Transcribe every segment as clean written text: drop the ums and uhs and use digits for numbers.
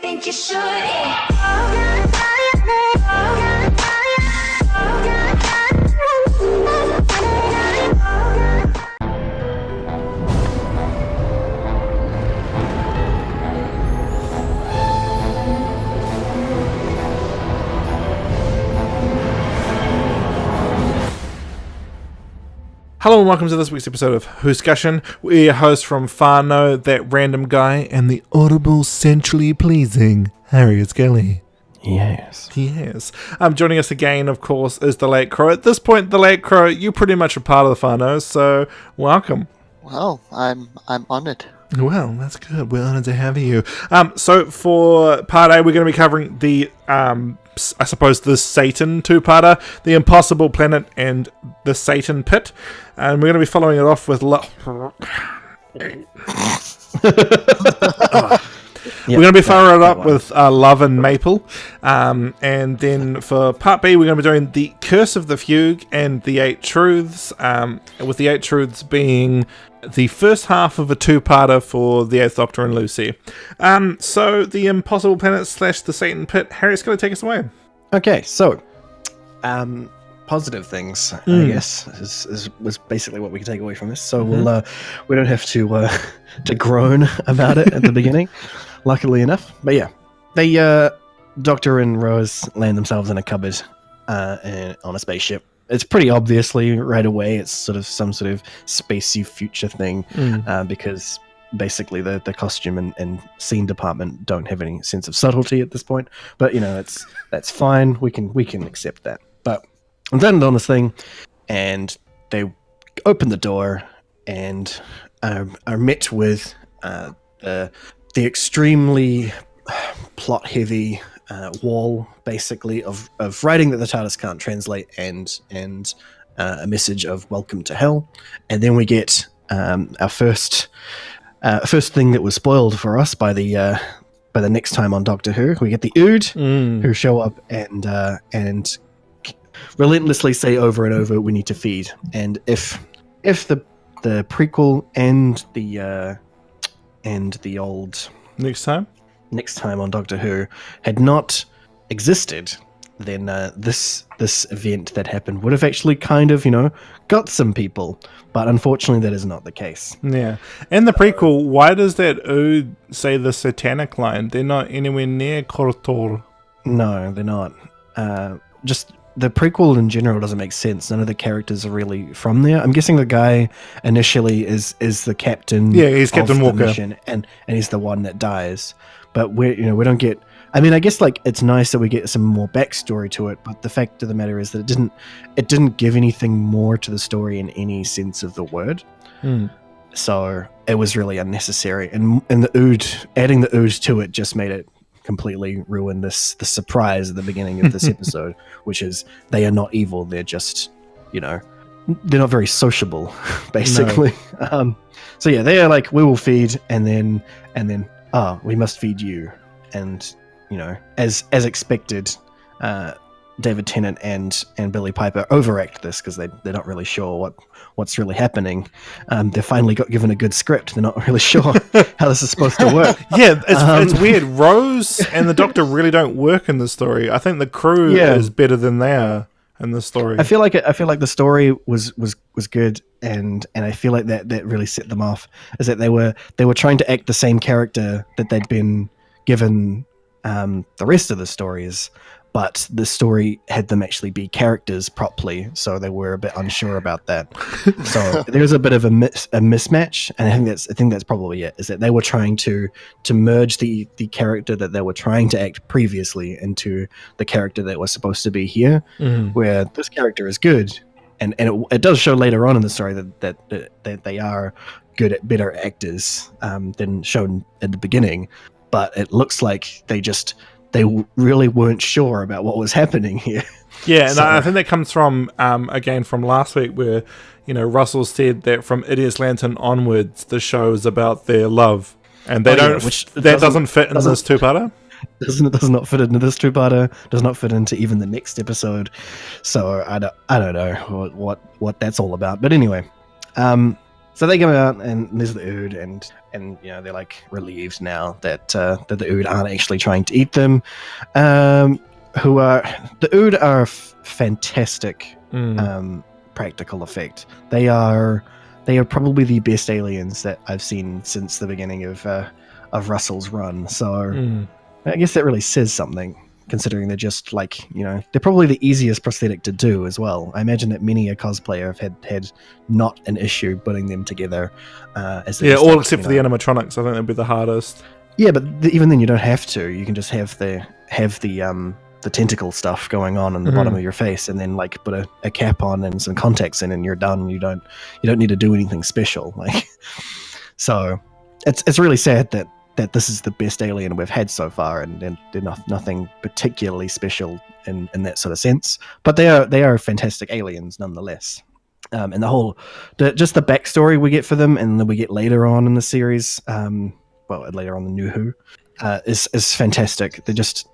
think you should. Hello and welcome to this week's episode of Whoscussion. We're your hosts from Whānau, That Random Guy, and the audible, centrally pleasing Harriet Skelly. Yes. Joining us again, of course, is the Late Crow. At this point, the Late Crow, you're pretty much a part of the Whānau, so welcome. Well, I'm honoured. Well, that's good. We're honoured to have you. So for part A, we're going to be covering the, I suppose, the Satan two-parter, the Impossible Planet and the Satan Pit. And we're going to be following it off with... We're going to be following it up with Love and Maple. And then for part B, we're going to be doing The Curse of the Fugue and The Eight Truths, with The Eight Truths being the first half of a two-parter for The Eighth Doctor and Lucy. So the Impossible Planet / the Satan Pit. Harriet's going to take us away. Okay, so positive things, I guess, was basically what we can take away from this. So we don't have to groan about it at the beginning, luckily enough. But yeah, they Doctor and Rose land themselves in a cupboard on a spaceship. It's pretty obviously right away it's sort of some sort of spacey future thing, because basically the costume and scene department don't have any sense of subtlety at this point. But you know, that's fine. We can accept that. But I'm landed on this thing, and they open the door and are met with the extremely plot-heavy wall, basically, of writing that the TARDIS can't translate, and a message of welcome to hell. And then we get our first thing that was spoiled for us by the next time on Doctor Who. We get the Ood, who show up and relentlessly say over and over, we need to feed. And if the prequel and the old Next time on Doctor Who had not existed, then this event that happened would have actually kind of, got some people. But unfortunately, that is not the case. Yeah. In the prequel, why does that Ood say the satanic line? They're not anywhere near Kortor. No, they're not. Just the prequel in general doesn't make sense. None of the characters are really from there. I'm guessing the guy initially is the captain. Yeah, he's Captain Walker, mission, and he's the one that dies. But we don't get. I mean, I guess like it's nice that we get some more backstory to it, but the fact of the matter is that it didn't give anything more to the story in any sense of the word. So it was really unnecessary, and the Ood, adding the Ood to it just made it completely ruin the surprise at the beginning of this episode, which is they are not evil. They're just, they're not very sociable, basically. No. So yeah, they are like, we will feed, and then we must feed you. And as expected, David Tennant and Billy Piper overact this because they're not really sure what's really happening. They finally got given a good script. They're not really sure how this is supposed to work. Yeah, it's weird. Rose and the Doctor really don't work in the story. I think the crew is better than they are in the story. I feel like the story was good, and I feel like that really set them off. Is that they were trying to act the same character that they'd been given the rest of the stories, but the story had them actually be characters properly, so they were a bit unsure about that. So there's a bit of a mismatch, and I think that's probably it. Is that they were trying to merge the character that they were trying to act previously into the character that was supposed to be here, where this character is good, and it does show later on in the story that they are good at better actors than shown at the beginning. But it looks like they really weren't sure about what was happening here. Yeah, and I think that comes from, again, from last week where, Russell said that from Idiot's Lantern onwards, the show is about their love. And they doesn't fit in this two-parter? Does not fit into this two-parter, does not fit into even the next episode. So I don't know what that's all about. But anyway, So they go out, and there's the Ood, and they're like relieved now that the Ood aren't actually trying to eat them. The Ood are fantastic practical effect. They are probably the best aliens that I've seen since the beginning of Russell's run. So I guess that really says something, considering they're just like, they're probably the easiest prosthetic to do as well. I imagine that many a cosplayer have had not an issue putting them together. All except for the animatronics. I think that'd be the hardest. Yeah, but even then you don't have to. You can just have the tentacle stuff going on in the bottom of your face, and then like put a cap on and some contacts in, and you're done. You don't need to do anything special. So it's really sad that this is the best alien we've had so far, and they're nothing particularly special in that sort of sense. But they are fantastic aliens nonetheless. And just the backstory we get for them, and that we get later on in the series, later on the New Who, is fantastic. They're just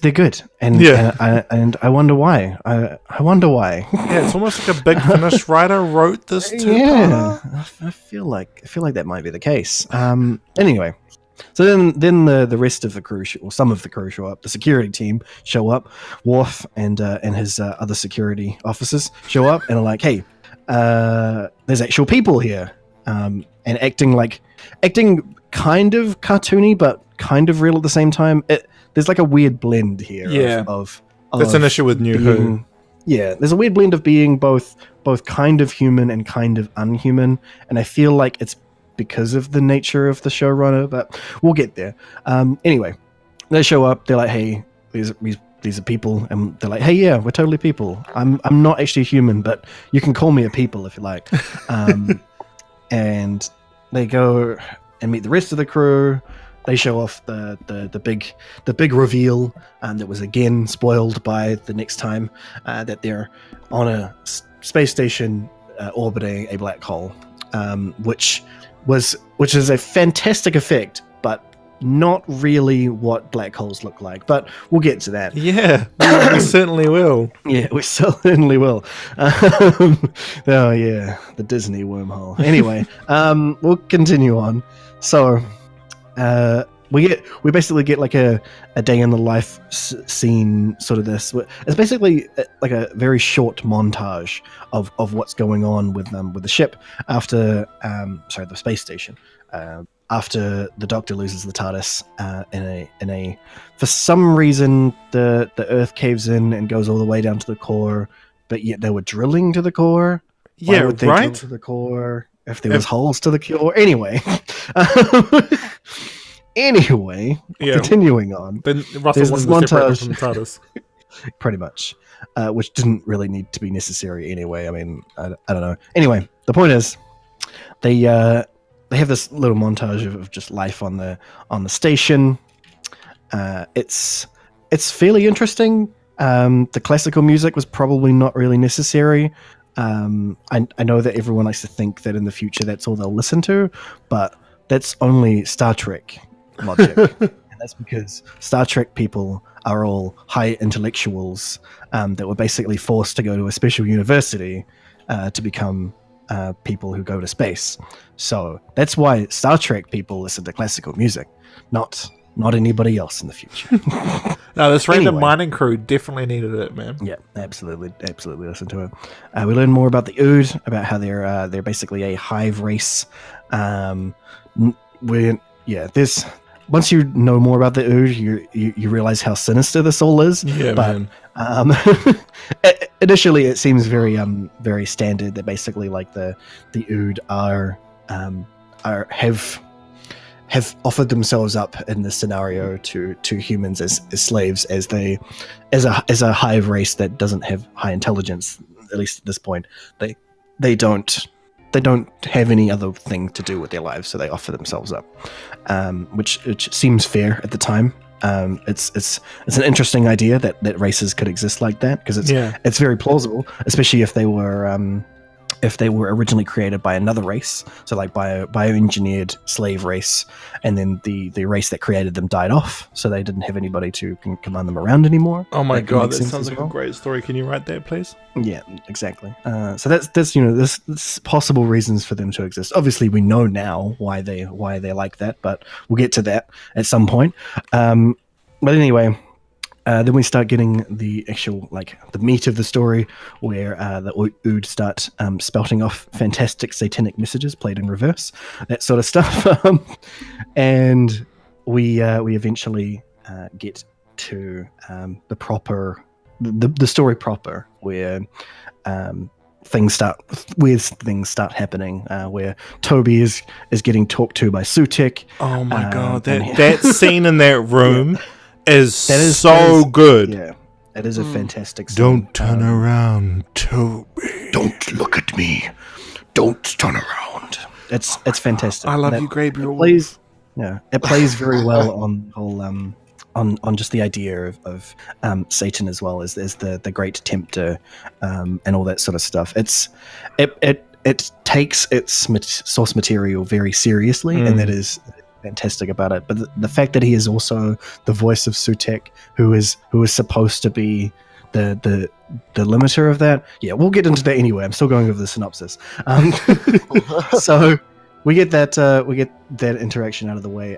they're good, and I wonder why. I wonder why. Yeah, it's almost like a Big Finish writer wrote this too. Yeah, I feel like that might be the case. Anyway, so then the rest of the crew, or some of the crew, show up. The security team show up. Worf and his other security officers show up and are like, "Hey, there's actual people here," and acting kind of cartoony but kind of real at the same time. There's like a weird blend here. Yeah, of that's an issue with New Who. Yeah, there's a weird blend of being both kind of human and kind of unhuman, and I feel like it's because of the nature of the showrunner, but we'll get there. Anyway, they show up. They're like, "Hey, these are people," and they're like, "Hey, yeah, we're totally people. I'm not actually human, but you can call me a people if you like." And they go and meet the rest of the crew. They show off the big reveal that was again spoiled by the next time that they're on a space station orbiting a black hole, which is a fantastic effect, but not really what black holes look like. But we'll get to that. Yeah, we certainly will. Yeah, we certainly will. Oh yeah, the Disney wormhole. Anyway, we'll continue on. So. We basically get like a day in the life scene, sort of this. It's basically like a very short montage of what's going on with the ship after the space station after the Doctor loses the TARDIS in a for some reason the Earth caves in and goes all the way down to the core, but yet they were drilling to the core. Why would they drill to the core if there was holes to the core? Anyway. Continuing on. Then Russell wants to separate from the TARDIS. Pretty much. Which didn't really need to be necessary anyway. I mean, I don't know. Anyway, the point is, they have this little montage of just life on the station. It's fairly interesting. The classical music was probably not really necessary. I know that everyone likes to think that in the future that's all they'll listen to, but that's only Star Trek logic. And that's because Star Trek people are all high intellectuals that were basically forced to go to a special university to become people who go to space. So that's why Star Trek people listen to classical music, not anybody else in the future. No, this random mining crew definitely needed it, man. Yeah, absolutely listen to it. We learn more about the Ood, about how they're basically a hive race. There's once you know more about the Ood, you realize how sinister this all is. Yeah, but, man. Initially, it seems very standard. That basically like the Ood have offered themselves up in this scenario to humans as slaves, as a hive race that doesn't have high intelligence. At least at this point, they don't have any other thing to do with their lives, so they offer themselves up, which seems fair at the time. It's an interesting idea that races could exist like that, because it's very plausible, especially if they were if they were originally created by another race, so like bioengineered slave race, and then the race that created them died off, so they didn't have anybody to command them around anymore. Oh my god, that sense sounds as like well. a great story. Can you write that, please? Yeah, exactly. So that's there's possible reasons for them to exist. Obviously, we know now why they're like that, but we'll get to that at some point. But anyway. Then we start getting the actual, like, the meat of the story, where the Ood start spouting off fantastic satanic messages played in reverse, that sort of stuff. And we eventually get to the story proper, where things start happening, where Toby is getting talked to by Sutek. Oh my god, that scene in that room is good. Yeah, it is a fantastic scene. Don't turn around, Toby. Don't look at me. Don't turn around. It's fantastic. I love you, Gabriel. It plays very well on whole on just the idea of Satan, as well as there's the great tempter and all that sort of stuff. It takes its source material very seriously, and that is fantastic about it. But the fact that he is also the voice of Sutek, who is supposed to be the limiter of that. Yeah, we'll get into that anyway. I'm still going over the synopsis. So we get that interaction out of the way.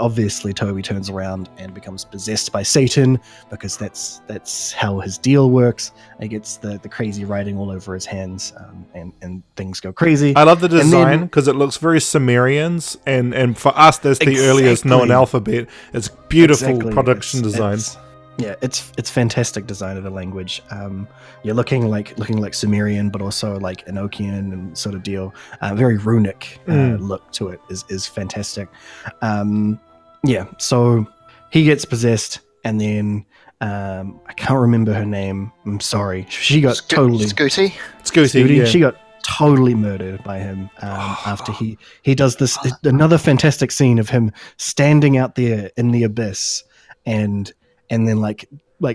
Obviously, Toby turns around and becomes possessed by Satan, because that's how his deal works. He gets the crazy writing all over his hands, and things go crazy. I love the design because it looks very Sumerians, and for us, that's the earliest known alphabet. It's beautiful production design. It's fantastic design of the language. You're looking like Sumerian, but also like Enochian and sort of deal. Very runic look to it is fantastic. So he gets possessed, and then I can't remember her name. I'm sorry. She got Scooty. Scooty. Yeah. She got totally murdered by him after he does this. Another fantastic scene of him standing out there in the abyss, and then like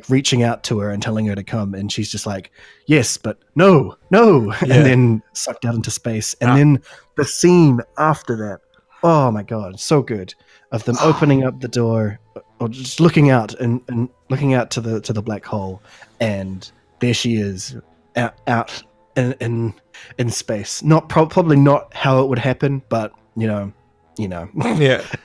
reaching out to her and telling her to come, and she's just like, yes, but no, and then sucked out into space. And then the scene after that, oh my god, so good, of them opening up the door, or just looking out and looking out to the black hole, and there she is out in space. Probably not how it would happen, but you know,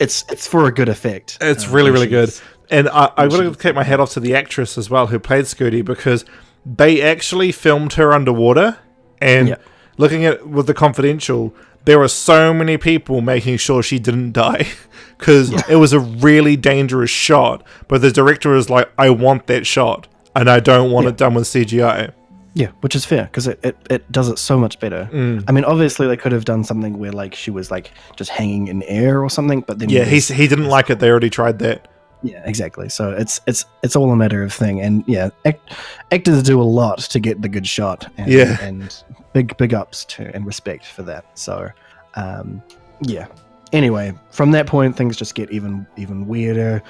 it's for a good effect. It's really good. And I got to take my hat off to the actress as well who played Scooty, because they actually filmed her underwater. And looking at with the Confidential, there were so many people making sure she didn't die, because it was a really dangerous shot. But the director was like, I want that shot, and I don't want it done with CGI. Yeah, which is fair, because it does it so much better. I mean, obviously they could have done something where like she was like just hanging in air or something, but then he didn't like it. They already tried that. Yeah, exactly. So it's all a matter of thing, and actors do a lot to get the good shot, and, and big ups to and respect for that. So, Anyway, from that point, things just get even weirder.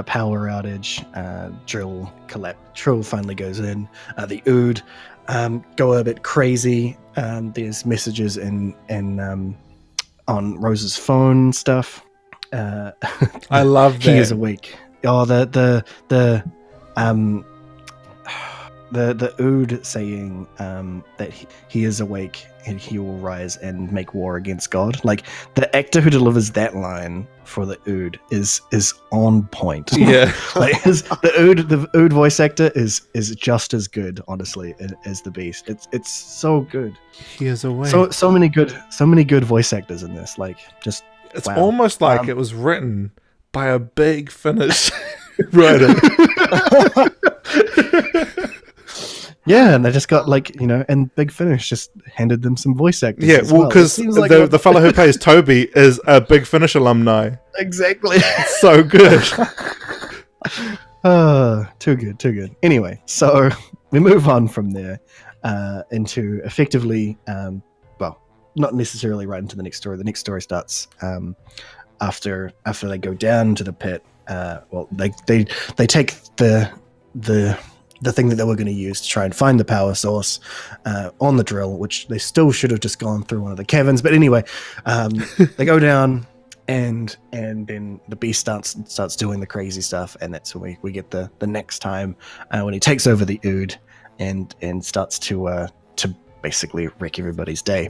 Power outage, drill collapse. Drill finally goes in. The Ood go a bit crazy. There's messages in on Rose's phone and stuff. I love that. He is awake. Oh, the Ood saying that he is awake and he will rise and make war against God. Like, the actor who delivers that line for the Ood is on point. Yeah, like the Ood voice actor is just as good, honestly, as the Beast. It's so good. He is awake. So many good voice actors in this. Like, just it's almost like it was written by a big Finnish writer. Yeah, and they just got and Big Finish just handed them some voice actors. Yeah, well, because the fellow who plays Toby is a Big Finish alumni. Exactly. It's so good. Too good. Anyway, so we move on from there into effectively, not necessarily right into the next story. The next story starts after they go down to the pit. They take the the thing that they were going to use to try and find the power source on the drill, which they still should have just gone through one of the caverns. But anyway, they go down, and then the beast starts doing the crazy stuff, and that's when we get the next time when he takes over the Ood and starts to basically wreck everybody's day.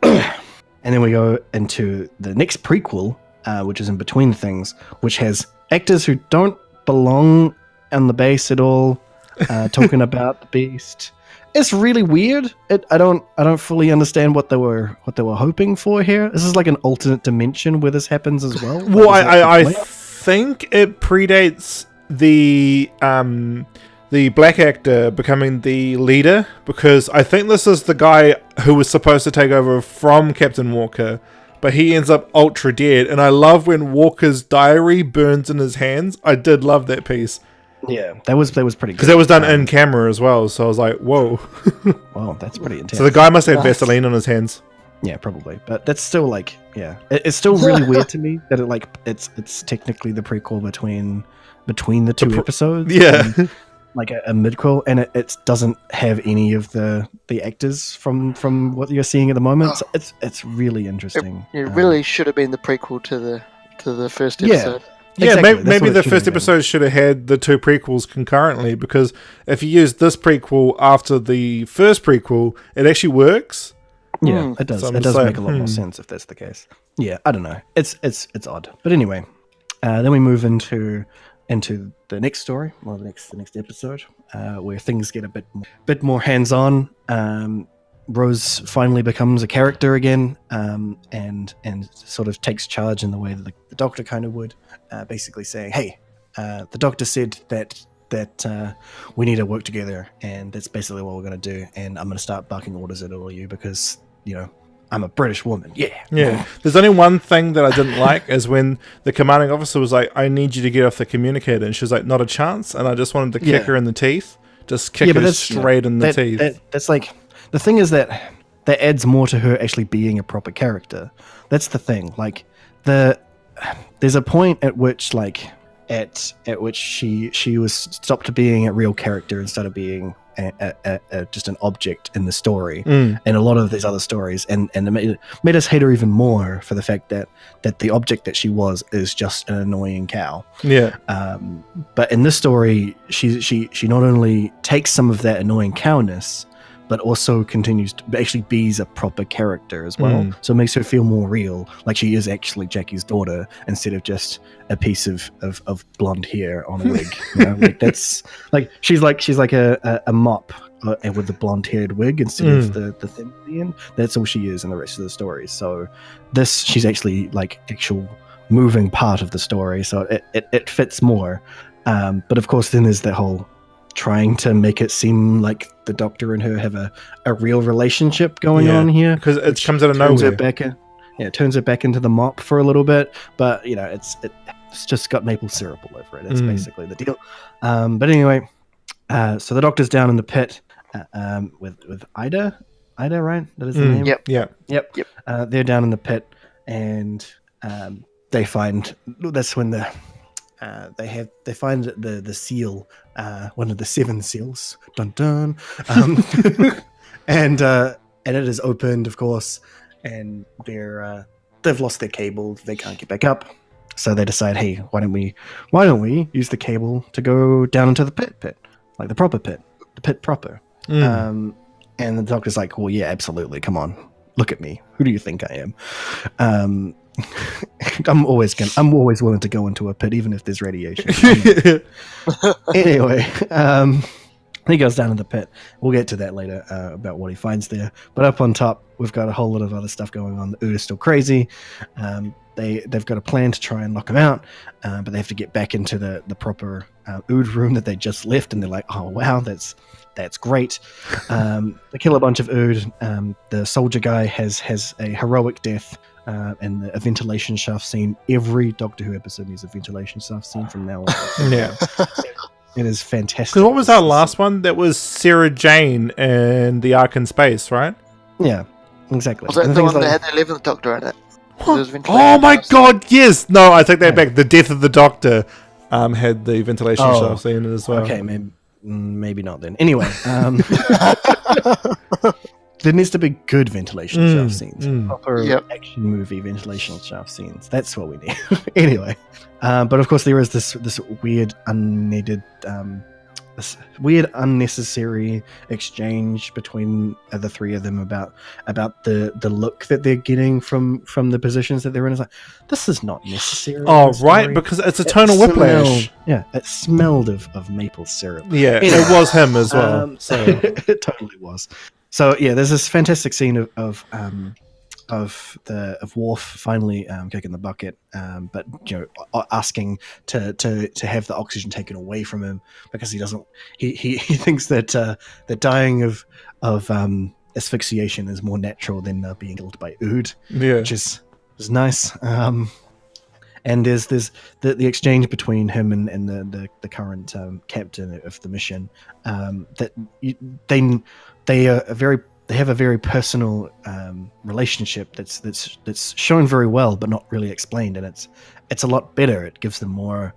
And then we go into the next prequel, which is In Between Things, which has actors who don't belong on the base at all, talking about the beast. It's really weird. I don't fully understand what they were hoping for here. This is like an alternate dimension where this happens as well. Well, I think it predates the black actor becoming the leader, because I think this is the guy who was supposed to take over from Captain Walker, but he ends up ultra dead. And I love when Walker's diary burns in his hands. I did love that piece. Yeah, that was pretty good. Because that was done in camera as well, so I was like, whoa. Wow, that's pretty intense. So the guy must have Vaseline on his hands. Yeah, probably. But that's still like, yeah. It's still really weird to me that it's technically the prequel between the two episodes. Yeah. Like a midquel, and it doesn't have any of the actors from what you're seeing at the moment. So it's really interesting. It really should have been the prequel to the first episode. Yeah, exactly. maybe the first episode should have had the two prequels concurrently, because if you use this prequel after the first prequel, it actually works. Yeah, it does. So it does make a lot more sense if that's the case. Yeah, I don't know. It's odd, but anyway, then we move into the next story, or the next episode, where things get a bit more hands-on. Rose finally becomes a character again, and sort of takes charge in the way that the Doctor kind of would, basically saying, "Hey, the Doctor said that we need to work together, and that's basically what we're going to do. And I'm going to start barking orders at all of you because I'm a British woman." Yeah. There's only one thing that I didn't like is when the commanding officer was like, "I need you to get off the communicator," and she was like, "Not a chance." And I just wanted to kick her in the teeth, just kick her straight in the teeth. That's like. The thing is that adds more to her actually being a proper character. That's the thing. Like there's a point at which which she was stopped being a real character and started being just an object in the story, and a lot of these other stories, and it made us hate her even more for the fact that the object that she was is just an annoying cow. Yeah. But in this story, she not only takes some of that annoying cowness, but also continues to actually be a proper character as well. So it makes her feel more real, like she is actually Jackie's daughter instead of just a piece of blonde hair on a wig. Like that's like she's like a mop with a blonde haired wig instead of the thing at the end. That's all she is in the rest of the story. So she's actually like actual moving part of the story. So it fits more. But of course, then there's that whole trying to make it seem like the Doctor and her have a real relationship going on here, because it comes out of nowhere. It turns it back into the mop for a little bit, but it's just got maple syrup all over it. That's basically the deal. But anyway, so the Doctor's down in the pit with Ida, right? That is the name. Yep. They're down in the pit, and they find that's when they find the seal, one of the 7 seals, dun dun, and it is opened, of course, and they've lost their cable. They can't get back up, so they decide, hey, why don't we use the cable to go down into the pit, like the proper pit, the pit proper. And the Doctor's like, well, yeah, absolutely, come on, look at me. Who do you think I am? I'm always willing to go into a pit, even if there's radiation. Anyway, he goes down in the pit. We'll get to that later about what he finds there. But up on top, we've got a whole lot of other stuff going on. The Ood is still crazy. They've got a plan to try and lock him out, but they have to get back into the proper Ood room that they just left, and they're like, oh wow, that's great. They kill a bunch of Ood. The soldier guy has a heroic death. And a ventilation shaft scene. Every Doctor Who episode needs a ventilation shaft scene from now on. Yeah. It is fantastic. Because what was our last one? That was Sarah Jane and the Ark in Space, right? Yeah, exactly. Was that the one that had the 11th Doctor in it? Oh my god, yes! No, I take that back. The Death of the Doctor had the ventilation shaft scene as well. Okay, maybe not then. Anyway, there needs to be good ventilation shaft scenes. Proper action movie ventilation shaft scenes. That's what we need. Anyway, but of course there is this weird unneeded, this weird unnecessary exchange between the three of them about the look that they're getting from the positions that they're in. It's like, this is not necessary. Oh, right, because it's a tonal whiplash. Yeah, it smelled of maple syrup. Yeah, it was him as well. So it totally was. So yeah, there's this fantastic scene of Worf finally kicking the bucket, but asking to have the oxygen taken away from him because he doesn't. He thinks that dying of asphyxiation is more natural than being killed by ood, which is nice. And there's the exchange between him and the current captain of the mission, that they have a very personal relationship that's shown very well, but not really explained, and it's a lot better. It gives them more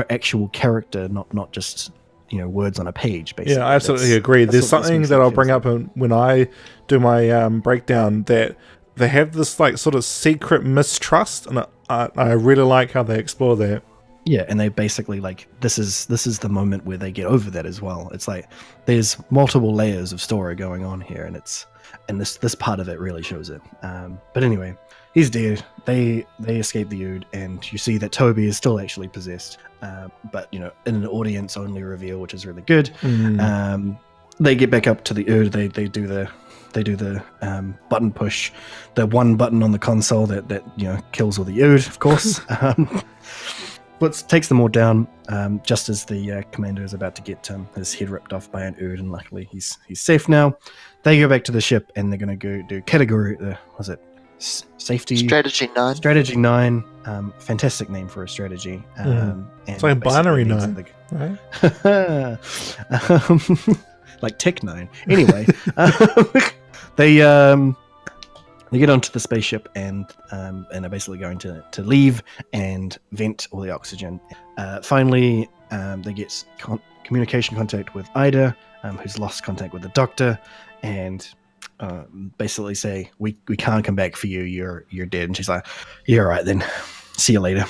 actual character, not just words on a page. Basically, yeah, I absolutely agree. There's something that I'll bring up when I do my breakdown, that they have this like sort of secret mistrust, and I really like how they explore that. Yeah, and they basically like this is the moment where they get over that as well. It's like there's multiple layers of story going on here, and this part of it really shows it. But anyway, he's dead. They escape the Ood, and you see that Toby is still actually possessed. But in an audience only reveal, which is really good. They get back up to the Ood. They do the button push, the one button on the console that kills all the Ood, of course. But takes them all down just as the commander is about to get his head ripped off by an Ood, and luckily he's safe now. They go back to the ship, and they're going to go do category. Was it safety? Strategy 9. Strategy 9. Fantastic name for a strategy. And it's like binary 9, right? Like Tech 9. Anyway, they get onto the spaceship and are basically going to leave and vent all the oxygen. Finally, they get communication contact with Ida, who's lost contact with the doctor, and basically say, we can't come back for you. You're dead. And she's like, yeah, all right then. See you later.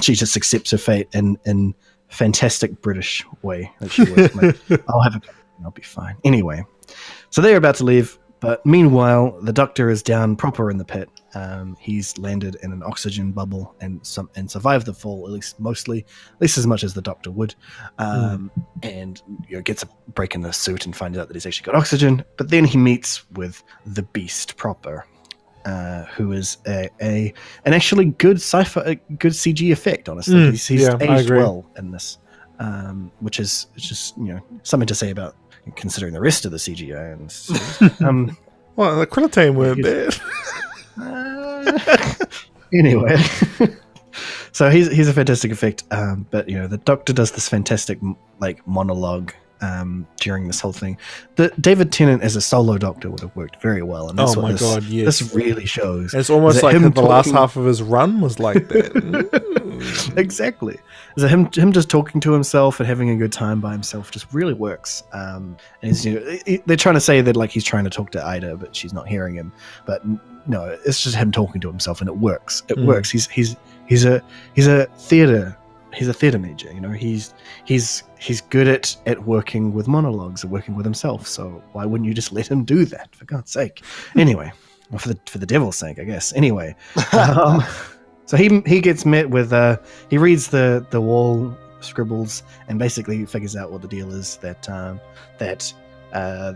She just accepts her fate in fantastic British way that she would. Like, I'll have a and I'll be fine. Anyway, so they're about to leave. But meanwhile, the doctor is down proper in the pit. He's landed in an oxygen bubble and survived the fall, at least as much as the doctor would. And gets a break in the suit and finds out that he's actually got oxygen. But then he meets with the Beast proper, who is an actually good sci-fi, a good CG effect. Honestly, he's aged well in this, which is just something to say about, considering the rest of the CGI. And well, the credit team weren't bad. Anyway, so he's a fantastic effect. But the Doctor does this fantastic monologue during this whole thing. The David Tennant as a solo Doctor would have worked very well. And that's God, yes. This really shows. It's almost like the last half of his run was like that. Exactly. So him just talking to himself and having a good time by himself just really works. And they're trying to say that he's trying to talk to Ida, but she's not hearing him. But no, it's just him talking to himself, and it works. It works. He's a theater. He's a theater major. He's good at working with monologues and working with himself. So why wouldn't you just let him do that, for God's sake? Anyway, well, for the devil's sake, I guess. Anyway. So he gets met with he reads the wall scribbles and basically figures out what the deal is, that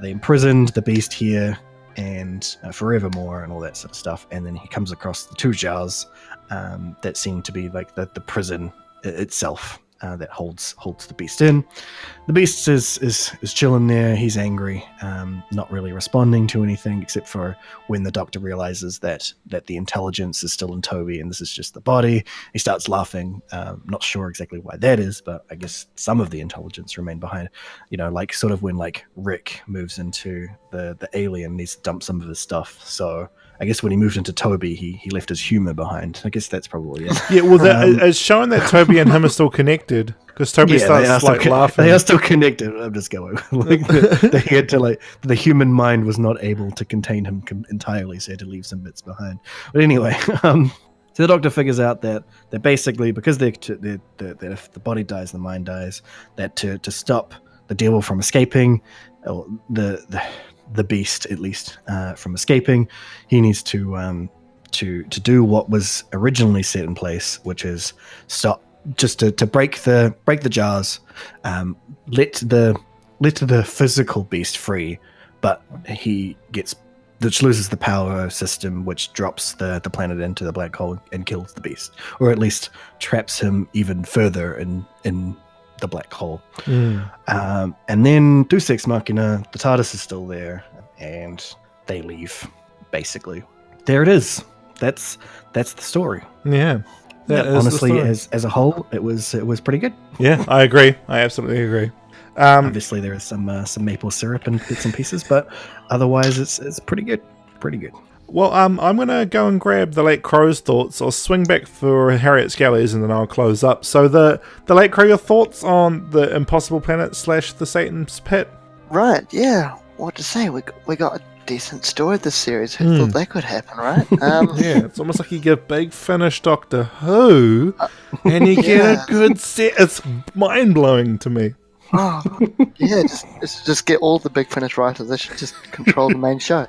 they imprisoned the Beast here and forevermore and all that sort of stuff. And then he comes across the two jars that seem to be like the prison itself that holds the Beast in. The Beast is chilling there. He's angry, not really responding to anything except for when the Doctor realizes that the intelligence is still in Toby and this is just the body. He starts laughing. Not sure exactly why that is, but I guess some of the intelligence remained behind. Sort of when Rick moves into the alien, needs to dump some of his stuff. So I guess when he moved into Toby, he left his humor behind. I guess that's probably it. Yeah, well, it's showing that Toby and him are still connected. Because Toby starts like laughing. They are still connected. I'm just going. Like they had to the human mind was not able to contain him entirely, so he had to leave some bits behind. But anyway, so the Doctor figures out that basically because if the body dies, the mind dies. That to stop the devil from escaping, or the beast at least from escaping, he needs to do what was originally set in place, which is stop. Just to break the jars, let the physical beast free, but he loses the power system, which drops the planet into the black hole and kills the beast, or at least traps him even further in the black hole. And then Deus Ex Machina, the TARDIS is still there, and they leave. Basically, there it is. That's the story. Yeah. Honestly, as a whole, it was pretty good. Yeah, I agree. I absolutely agree. Obviously, there is some maple syrup and bits and pieces, but otherwise, it's pretty good. Pretty good. Well, I'm gonna go and grab the Late Crow's thoughts. I'll swing back for Harriet Scally's, and then I'll close up. So the Late Crow, your thoughts on the Impossible Planet / the Satan's Pit? Right. Yeah. What to say? We got a decent story this series. Who thought that could happen, right? Yeah, it's almost like you get a big finish Doctor Who, and you get a good set. It's mind-blowing to me. Oh, yeah, just get all the big finish writers. They should just control the main show.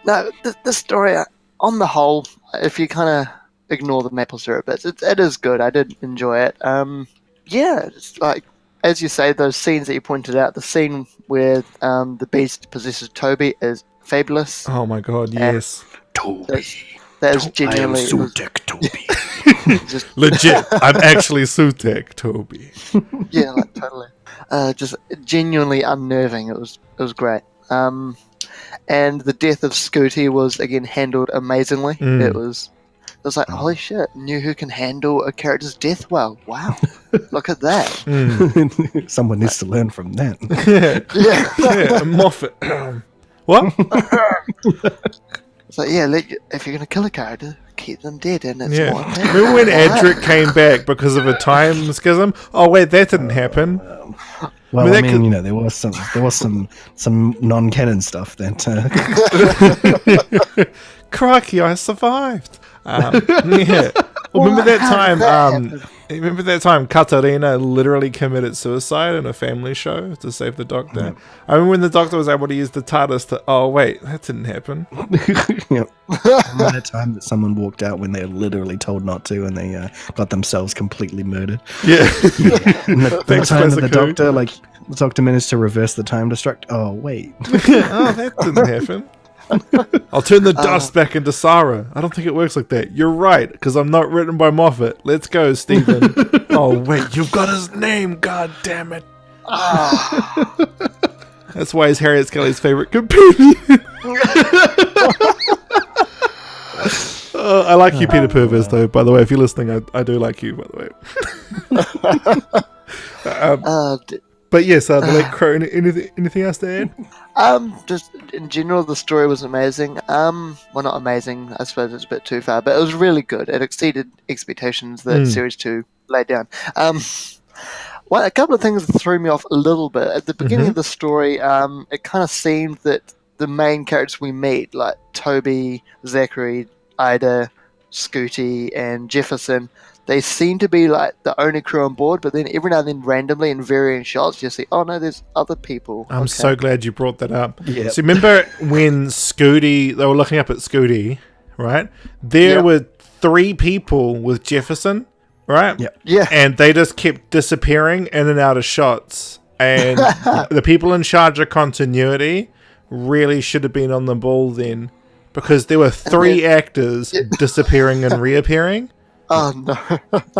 No, the story, on the whole, if you kind of ignore the maple syrup bits, it is good. I did enjoy it. Yeah, it's like, as you say, those scenes that you pointed out, the scene where the beast possesses Toby is fabulous. Oh my god, yes. Toby. That is genuinely... I am Sutek Toby. Legit, I'm actually Sutek Toby. Yeah, like, totally. Just genuinely unnerving. It was great. And the death of Scooty was, again, handled amazingly. It was like, holy shit, knew who can handle a character's death well. Wow. Look at that. Someone needs to learn from that. Yeah, Moffat. What? It's like, yeah, if you're going to kill a character, keep them dead, and it's more important. Remember when Adric came back because of a time schism? Oh wait, that didn't happen. Well, I mean, there was some non-canon stuff that. Crikey, I survived. Yeah. Well, remember that time Katarina literally committed suicide in a family show to save the Doctor? Yep. I remember when the Doctor was able to use the TARDIS to... Oh, wait, that didn't happen. Yep. Remember that time that someone walked out when they were literally told not to, and they got themselves completely murdered? Yeah. And the time that the Doctor managed to reverse the time destruct. Oh, wait. Oh, that didn't happen. I'll turn the dust back into Sarah. I don't think it works like that. You're right, because I'm not written by Moffat. Let's go, Stephen. Oh, wait, you've got his name, god damn it. That's why he's Harriet Scally's favourite companion. I like you, Peter Purves, though, by the way. If you're listening, I do like you, by the way. But yes, the Late Crow, anything else to add? Just in general, the story was amazing. Well, not amazing, I suppose it's a bit too far, but it was really good. It exceeded expectations that Series 2 laid down. A couple of things that threw me off a little bit. At the beginning of the story, it kind of seemed that the main characters we meet, like Toby, Zachary, Ida, Scooty, and Jefferson, they seem to be like the only crew on board, but then every now and then randomly in varying shots you see, oh no, there's other people. I'm so glad you brought that up. Yep. So remember when Scooty, they were looking up at Scooty, right? There were 3 people with Jefferson, right? Yep. Yeah. And they just kept disappearing in and out of shots. And the people in charge of continuity really should have been on the ball then, because there were 3 actors disappearing and reappearing. Oh no!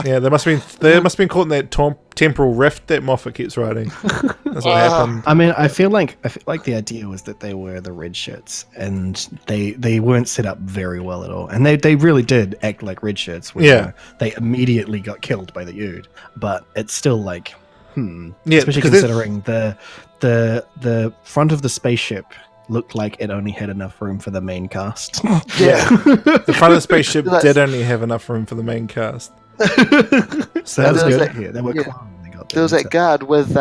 Yeah, they must have been caught in that temporal rift that Moffat keeps writing. That's what happened. I mean, I feel like the idea was that they were the red shirts, and they weren't set up very well at all, and they really did act like red shirts. They immediately got killed by the Ood, but it's still like, especially considering the front of the spaceship looked like it only had enough room for the main cast. Yeah. The front of the spaceship did only have enough room for the main cast. So that was There was good. that- Yeah, they were yeah. calm when they got There was there. that guard with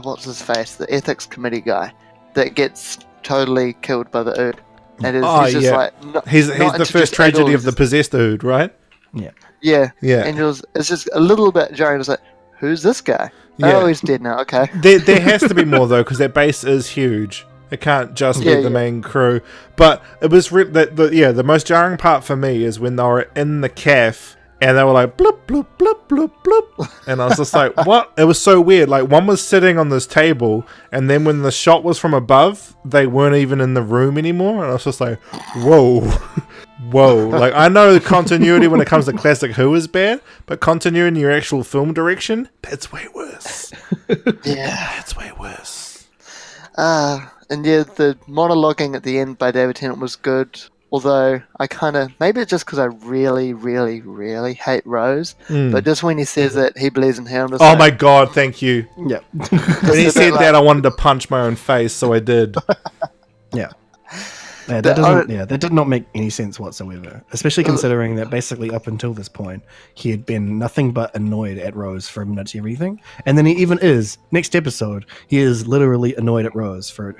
what's his face, the ethics committee guy, that gets totally killed by the Ood, and he's just like He's not the first introduced at all, tragedy he's of the just- possessed Ood, right? yeah, Yeah. and it's just a little bit jarring. It's like, who's this guy? Yeah. Oh, he's dead now. Okay. There has to be more though, because that base is huge. It can't just be Yeah, the yeah. main crew. But it was the most jarring part for me is when they were in the caf and they were like bloop bloop bloop bloop bloop, and I was just like, what? It was so weird. Like one was sitting on this table, and then when the shot was from above, they weren't even in the room anymore, and I was just like, whoa. Whoa. Like I know the continuity when it comes to classic Who is bad, but continuity in your actual film direction, that's way worse. Yeah. That's way worse. And yeah, the monologuing at the end by David Tennant was good. Although I kind of, maybe it's just because I really, really, really hate Rose. But just when he says that he believes in her, I'm just Oh like, my god, thank you. Yeah. When he said that, I wanted to punch my own face, so I did. Yeah. Yeah, that did not make any sense whatsoever. Especially considering that basically up until this point, he had been nothing but annoyed at Rose for pretty much everything, and then he even is. Next episode, he is literally annoyed at Rose for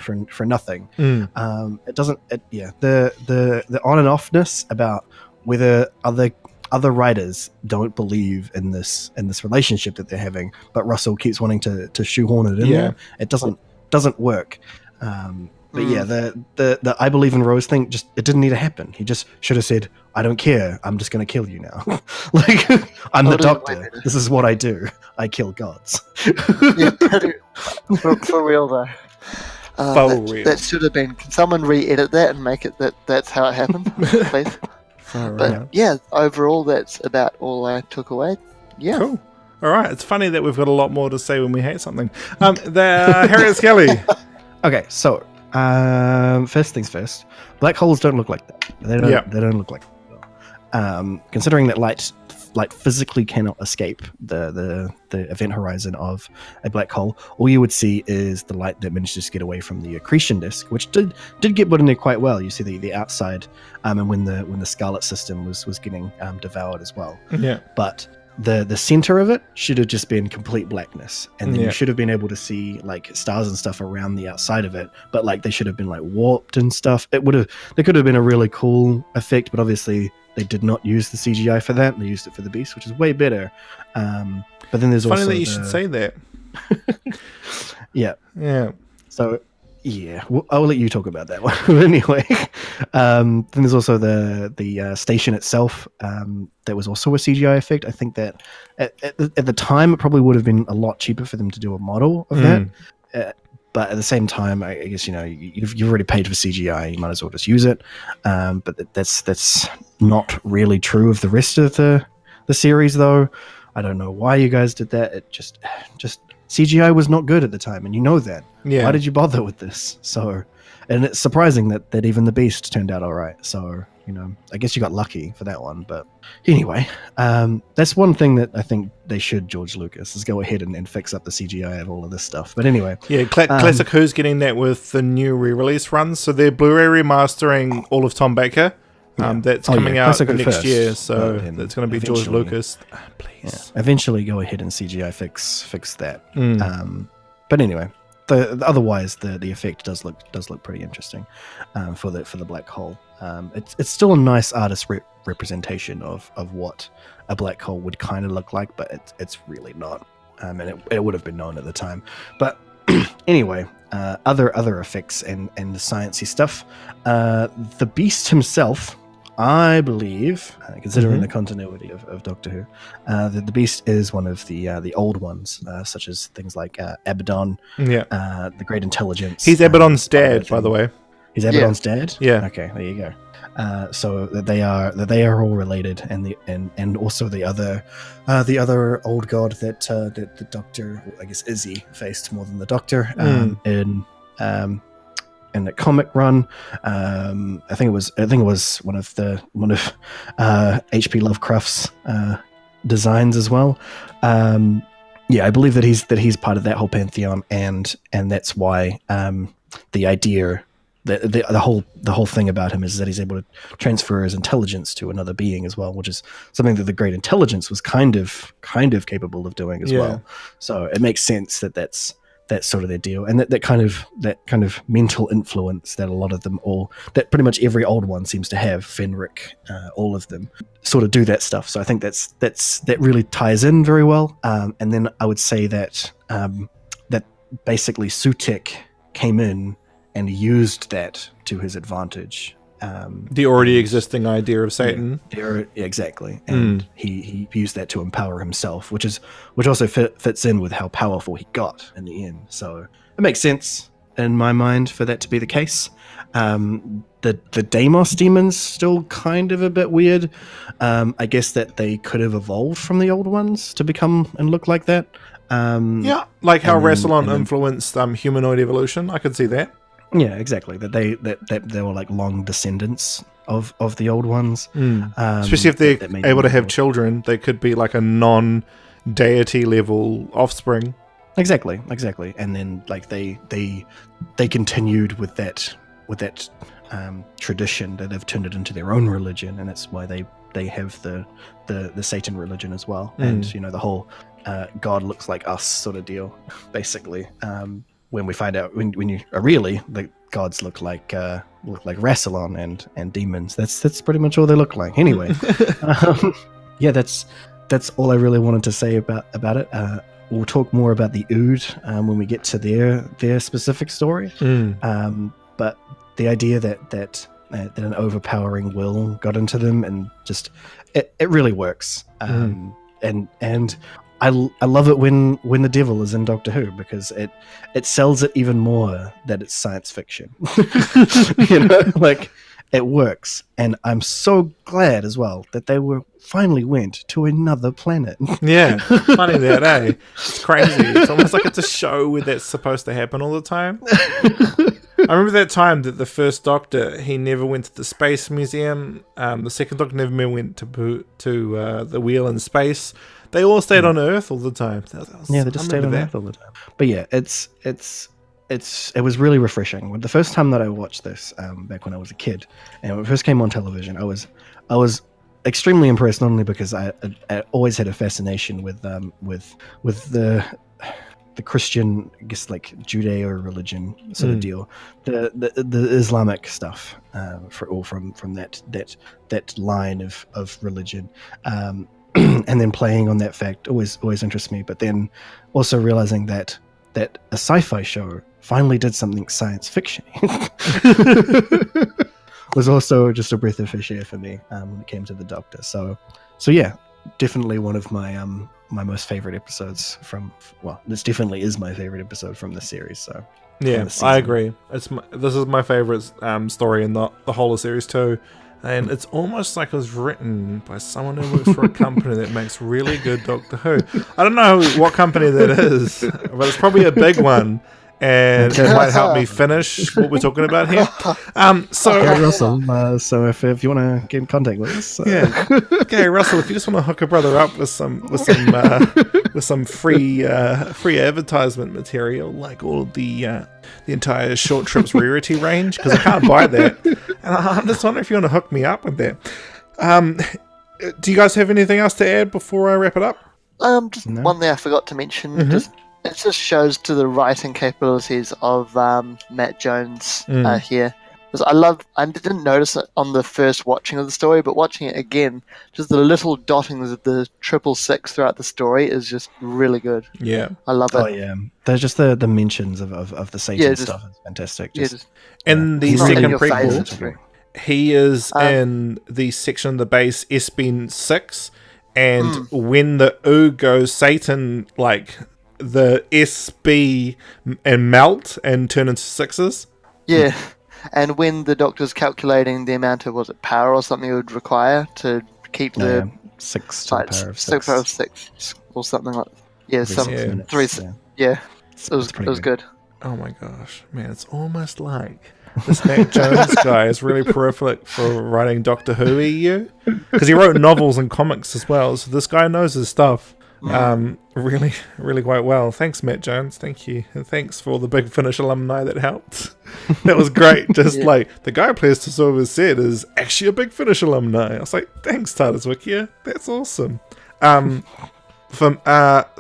nothing. It doesn't. The on and offness about whether other writers don't believe in this relationship that they're having, but Russell keeps wanting to shoehorn it in there. It doesn't work. But yeah, the I believe in Rose thing, just it didn't need to happen. He just should have said, I don't care, I'm just going to kill you now. Like, I'm the doctor. This is what I do. I kill gods. yeah, for real though. Real. That should have been. Can someone re-edit that and make it that's how it happened, please? But yeah, overall, that's about all I took away. Yeah. Cool. All right. It's funny that we've got a lot more to say when we hate something. Harriet Skelly. Okay, so first things first, black holes don't look like that. They don't look like that. Considering that light physically cannot escape the event horizon of a black hole, all you would see is the light that manages to get away from the accretion disk, which did get put in there quite well. You see the outside, and when the Scarlet system was getting devoured as well. Yeah, but the center of it should have just been complete blackness, and then you should have been able to see like stars and stuff around the outside of it, but like they should have been like warped and stuff. There could have been a really cool effect, but obviously they did not use the CGI for that. They used it for the beast, which is way better. But then there's funny also that you should say that. yeah So yeah, I'll let you talk about that one. Anyway, then there's also the station itself. That was also a CGI effect. I think that at the time it probably would have been a lot cheaper for them to do a model of that. But at the same time, I guess you've already paid for CGI. You might as well just use it. But that's not really true of the rest of the series, though. I don't know why you guys did that. It just CGI was not good at the time, and you know that. Yeah. Why did you bother with this? So, and it's surprising that even the Beast turned out all right. So, I guess you got lucky for that one. But anyway, that's one thing that I think they should, George Lucas, is go ahead and fix up the CGI of all of this stuff. But anyway. Yeah, Classic Who's getting that with the new re-release runs. So they're Blu-ray remastering all of Tom Baker. That's coming out next year, so that's going to be George Lucas. Please. Yeah, eventually go ahead and CGI fix that. But anyway, otherwise the effect does look pretty interesting for the black hole. It's still a nice artist representation of what a black hole would kind of look like, but it's really not. And it would have been known at the time. But anyway, other effects and the sciencey stuff. The Beast himself, I believe, considering the continuity of Doctor Who, the Beast is one of the old ones, such as things like Abaddon, the Great Intelligence. He's Abaddon's dad, by the way. He's Abaddon's dad? Yeah. Okay, there you go. So that they are all related, and also the other old god that the Doctor, I guess Izzy, faced more than the Doctor in the comic run. I think it was one of H.P. Lovecraft's designs as well. I believe that he's part of that whole pantheon, and that's why the idea the whole thing about him is that he's able to transfer his intelligence to another being as well, which is something that the Great Intelligence was kind of capable of doing as well. So it makes sense that that's sort of their deal, and that kind of mental influence that a lot of them that pretty much every old one seems to have, Fenric, all of them sort of do that stuff. So I think that really ties in very well. And then I would say that that basically Sutek came in and used that to his advantage. The already existing idea of Satan. Yeah, exactly. And he used that to empower himself, which also fits in with how powerful he got in the end. So it makes sense in my mind for that to be the case. The Deimos demons still kind of a bit weird. I guess that they could have evolved from the old ones to become and look like that. Like how Rassilon influenced humanoid evolution. I could see that. Yeah, exactly. That they were like long descendants of the old ones. Especially if they're able to have children, they could be like a non-deity level offspring. Exactly. And then like they continued with that tradition that they've turned it into their own religion, and that's why they have the Satan religion as well. And the whole God looks like us sort of deal, basically. When we find out when you really the gods look like Rassilon and demons. That's pretty much all they look like. Anyway, that's all I really wanted to say about it. We'll talk more about the Ood when we get to their specific story. But the idea that an overpowering will got into them, and just it really works. And I love it when the devil is in Doctor Who, because it sells it even more that it's science fiction. Like it works, and I'm so glad as well that they finally went to another planet. Yeah, funny that, eh? It's crazy. It's almost like it's a show where that's supposed to happen all the time. I remember that time that the first Doctor, he never went to the Space Museum. The second Doctor never went to the Wheel in Space. They all stayed on Earth all the time. They just stayed on Earth all the time. But yeah, it was really refreshing. The first time that I watched this, back when I was a kid, and when it first came on television, I was extremely impressed, not only because I always had a fascination with the Christian, I guess, like Judeo religion sort of deal, the Islamic stuff, from that line of religion. And then playing on that fact always interests me. But then also realizing that a sci-fi show finally did something science fiction was also just a breath of fresh air for me when it came to the Doctor. So yeah, definitely one of my my most favorite episodes this definitely is my favorite episode from the series. So yeah, I agree. This is my favorite story in the whole of series 2. And it's almost like it was written by someone who works for a company that makes really good Doctor Who. I don't know what company that is, but it's probably a big one. And it might help me finish what we're talking about here. Okay, Russell. So if you want to get in contact with us, okay, Russell, if you just want to hook a brother up with some free advertisement material, like all of the entire Short Trips Rarity range, because I can't buy that, and I'm just wondering if you want to hook me up with that. Do you guys have anything else to add before I wrap it up? Just one thing I forgot to mention. It just shows to the writing capabilities of Matt Jones here. Because I didn't notice it on the first watching of the story, but watching it again, just the little dottings of the 666 throughout the story is just really good. Yeah. I love it. Oh, yeah. There's just the mentions of the Satan stuff is fantastic. In the second prequel, phase. he is in the section of the base SB 6, and when the U goes Satan, like, the SB and melt and turn into sixes. Yeah, and when the Doctor's calculating the amount of power or something it would require to keep the 6 to the power of 6. Power of 6 or something like that. Yeah, it was good. Oh my gosh, man, it's almost like this Matt Jones guy is really prolific for writing Doctor Who EU, because he wrote novels and comics as well, so this guy knows his stuff. Really, really quite well. Thanks, Matt Jones. Thank you. And thanks for all the Big Finish alumni that helped. That was great. Just like, the guy who plays to Silver said is actually a Big Finish alumni. I was like, thanks, TARDIS Wikia. That's awesome. From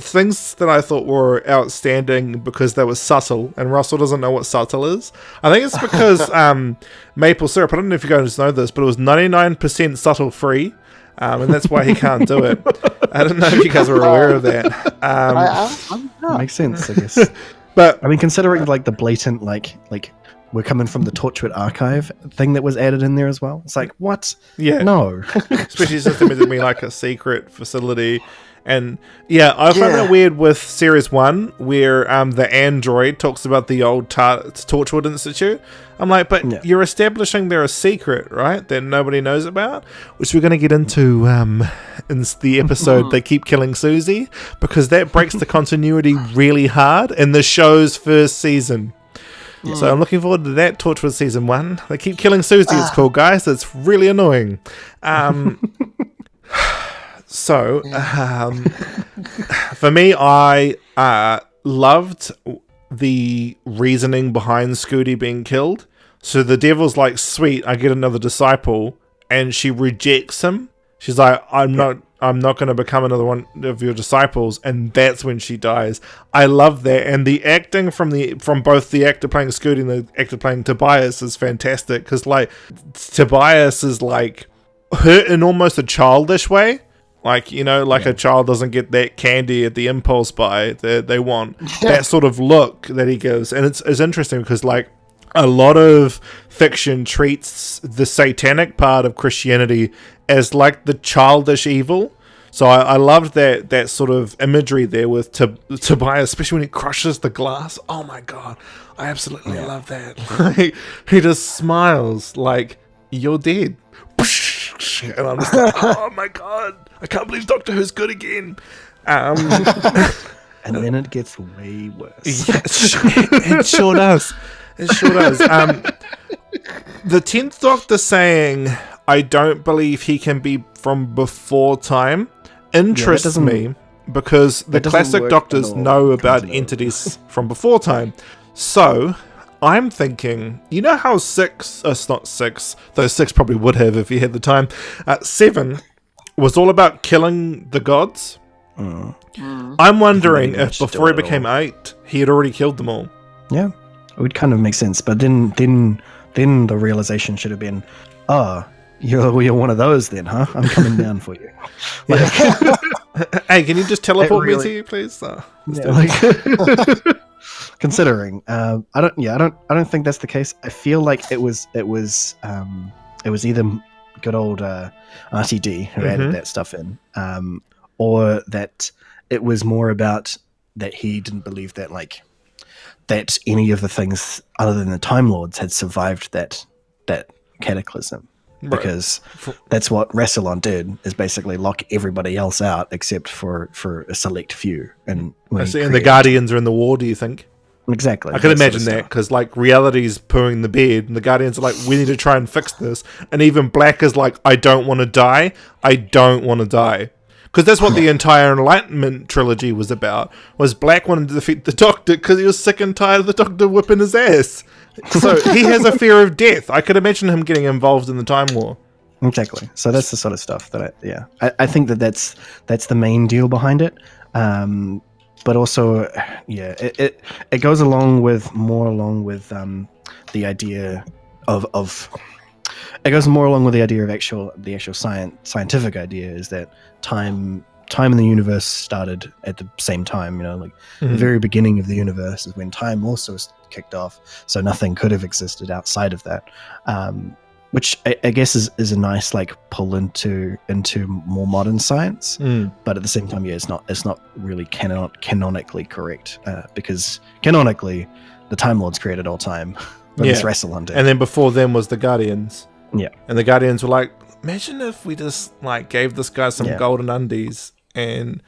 things that I thought were outstanding because they were subtle, and Russell doesn't know what subtle is. I think it's because maple syrup, I don't know if you guys know this, but it was 99% subtle free. And that's why he can't do it. I don't know if you guys were aware of that. Makes sense, I guess. But I mean, considering like the blatant like we're coming from the Torchwood archive thing that was added in there as well. It's like, what? Yeah, no. Especially since it meant to be like a secret facility. And yeah, I find it weird with Series 1 where the android talks about the old Torchwood Institute. I'm like, but you're establishing they're a secret, right? That nobody knows about, which we're going to get into in the episode They Keep Killing Susie, because that breaks the continuity really hard in the show's first season. So I'm looking forward to that Torchwood Season 1. They keep killing Susie, it's called, guys. It's really annoying. So, for me, I loved the reasoning behind Scooty being killed. So the devil's like, sweet, I get another disciple, and she rejects him. She's like, I'm not going to become another one of your disciples, and that's when she dies. I love that, and the acting from both the actor playing Scooty and the actor playing Tobias is fantastic, because like Tobias is like hurt in almost a childish way. Like, you know, like a child doesn't get that candy at the impulse buy that they want. That sort of look that he gives. And it's interesting because, like, a lot of fiction treats the satanic part of Christianity as, like, the childish evil. So I loved that sort of imagery there with Tobias, especially when he crushes the glass. Oh, my God. I absolutely love that. Like, he just smiles like, you're dead. And I'm just like, oh, my God. I can't believe Doctor Who's good again. And then it gets way worse. It sure does. It sure does. The 10th Doctor saying, I don't believe he can be from before time, interests me because the classic Doctors know about entities from before time. So I'm thinking, you know how it's not 6, though 6 probably would have if he had the time. 7 was all about killing the gods. I'm wondering if before he became 8, he had already killed them all. Yeah, it would kind of make sense. But then the realization should have been, you're one of those then, huh? I'm coming down for you. Like, hey, can you just teleport me to you, please? Considering, I don't think that's the case. I feel like it was either good old RTD who added that stuff in, or that it was more about that he didn't believe that that any of the things other than the Time Lords had survived that cataclysm. Right. Because that's what Rassilon did, is basically lock everybody else out except for a select few. And the Guardians are in the war, do you think? Exactly. I can imagine that, because like reality's pooing the bed and the Guardians are like, we need to try and fix this. And even Black is like, I don't want to die. I don't want to die. Because that's what the entire Enlightenment trilogy was about, was Black wanted to defeat the Doctor because he was sick and tired of the Doctor whipping his ass. So he has a fear of death. I could imagine him getting involved in the Time War. Exactly. So that's the sort of stuff that I think that's the main deal behind it. But also, it goes along with the idea of it goes more along with the idea of the actual scientific idea, is that time in the universe started at the same time. You know, like the very beginning of the universe is when time also kicked off. So nothing could have existed outside of that. Which I guess is a nice pull into more modern science, but at the same time, it's not really canonically correct, because canonically, the Time Lords created all time, but it's Rassilon did. And then before them was the Guardians. Yeah, and the Guardians were like, imagine if we just gave this guy some golden undies and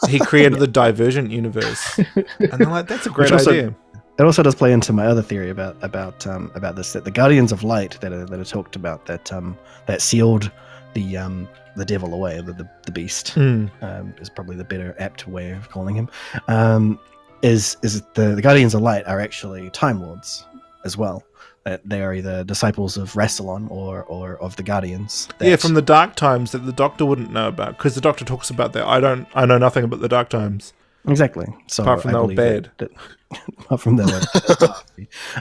he created the Divergent universe, and they're like, that's a great idea. It also does play into my other theory about this, that the Guardians of Light that are talked about, that sealed the devil away, the beast, is probably the better apt way of calling him. Is the Guardians of Light are actually Time Lords as well. That they are either disciples of Rassilon or of the Guardians. From the Dark Times that the Doctor wouldn't know about, because the Doctor talks about that. I know nothing about the Dark Times. Exactly. So apart from they were bad. Apart from that,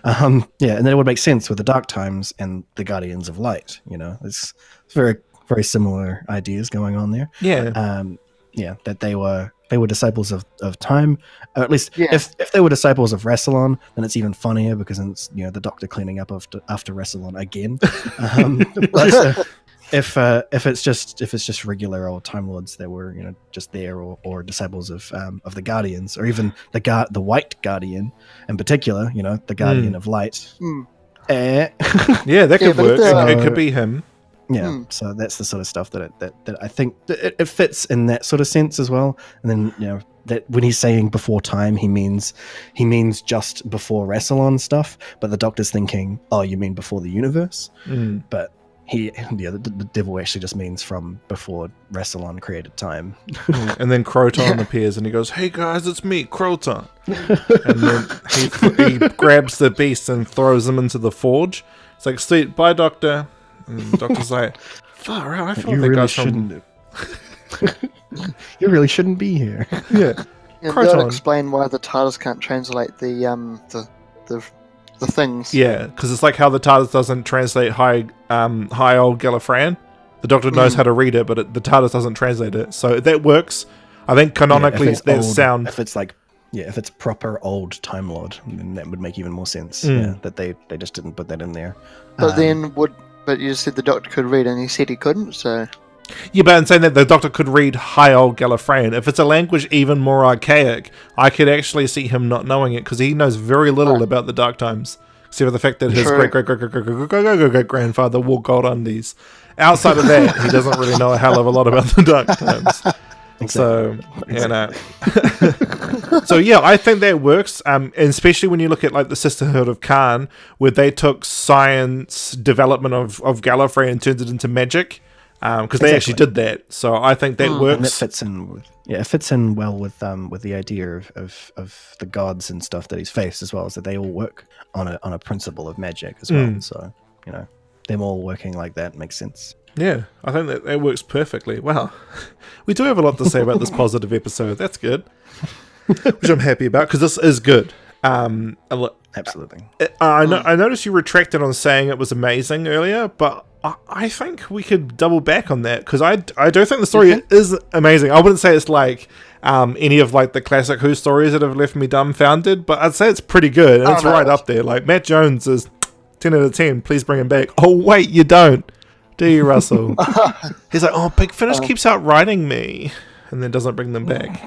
and then it would make sense with the Dark Times and the Guardians of Light. It's very, very similar ideas going on there. That they were disciples of time, or at least if they were disciples of Rassilon, then it's even funnier because it's the Doctor cleaning up after Rassilon again. But if it's just regular old Time Lords that were just there, or disciples of the Guardians, or even the White Guardian in particular, the Guardian of Light. That could work. It could be him. So that's the sort of stuff that I think it fits in that sort of sense as well. And then that when he's saying before time, he means just before Rassilon stuff. But the Doctor's thinking, oh, you mean before the universe? But the devil actually just means from before Rassilon created time. And then Croton appears and he goes, "Hey guys, it's me, Croton." And then he grabs the beast and throws him into the forge. It's like, "Sweet, bye, Doctor." And the Doctor's like, "Far out, I feel like that guy's from..." You really shouldn't be here. Don't explain why the TARDIS can't translate the things. Because it's like how the TARDIS doesn't translate hi old Gallifreyan. The Doctor knows how to read it, but the TARDIS doesn't translate it. So that works. I think canonically that sound... If it's proper old Time Lord, then that would make even more sense. That they just didn't put that in there. But you just said the Doctor could read, and he said he couldn't, so... Yeah, but I'm saying that the Doctor could read High Old Gallifreyan. If it's a language even more archaic, I could actually see him not knowing it, because he knows very little about the Dark Times. Except for the fact that his great-great-great-great-great-great-grandfather wore gold undies. Outside of that, he doesn't really know a hell of a lot about the Dark Times. Exactly. So, I think that works, especially when you look at like the Sisterhood of Khan, where they took science development of Gallifrey and turned it into magic, because they actually did that. So I think that works. And it fits in well with the idea of the gods and stuff that he's faced, as well as that they all work on a principle of magic as well. So them all working like that makes sense. Yeah, I think that works perfectly. Wow. We do have a lot to say about this positive episode. That's good. Which I'm happy about, because this is good. Absolutely. I noticed you retracted on saying it was amazing earlier, but I think we could double back on that, because I do think the story is amazing. I wouldn't say it's like any of like the classic Who stories that have left me dumbfounded, but I'd say it's pretty good, and it's right up there. Like, Matt Jones is 10 out of 10. Please bring him back. Oh, wait, you don't. Do you, Russell? He's like, "Oh, Big Finish keeps outwriting me," and then doesn't bring them back.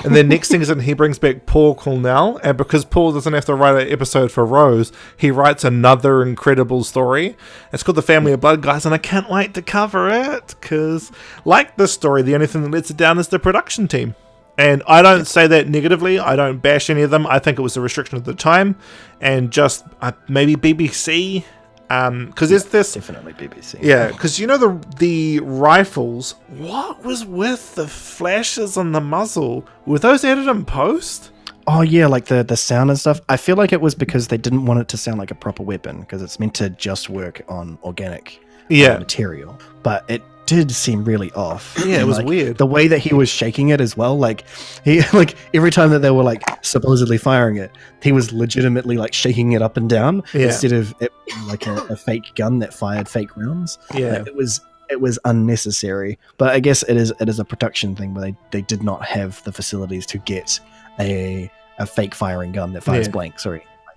And then next thing is he brings back Paul Cornell, and because Paul doesn't have to write an episode for Rose, he writes another incredible story. It's called The Family of Blood, guys, and I can't wait to cover it, because like this story, the only thing that lets it down is the production team. And I don't say that negatively. I don't bash any of them. I think it was a restriction of the time, and just maybe BBC. Because there's this definitely BBC. Yeah, because the rifles. What was with the flashes on the muzzle? Were those added in post? Oh yeah, like the sound and stuff. I feel like it was because they didn't want it to sound like a proper weapon, because it's meant to just work on organic material. But it did seem really off. Yeah, it was weird. The way that he was shaking it as well, like he every time that they were like supposedly firing it, he was legitimately like shaking it up and down instead of it being like a fake gun that fired fake rounds. Yeah, it was unnecessary. But I guess it is a production thing where they did not have the facilities to get a fake firing gun that fires blanks.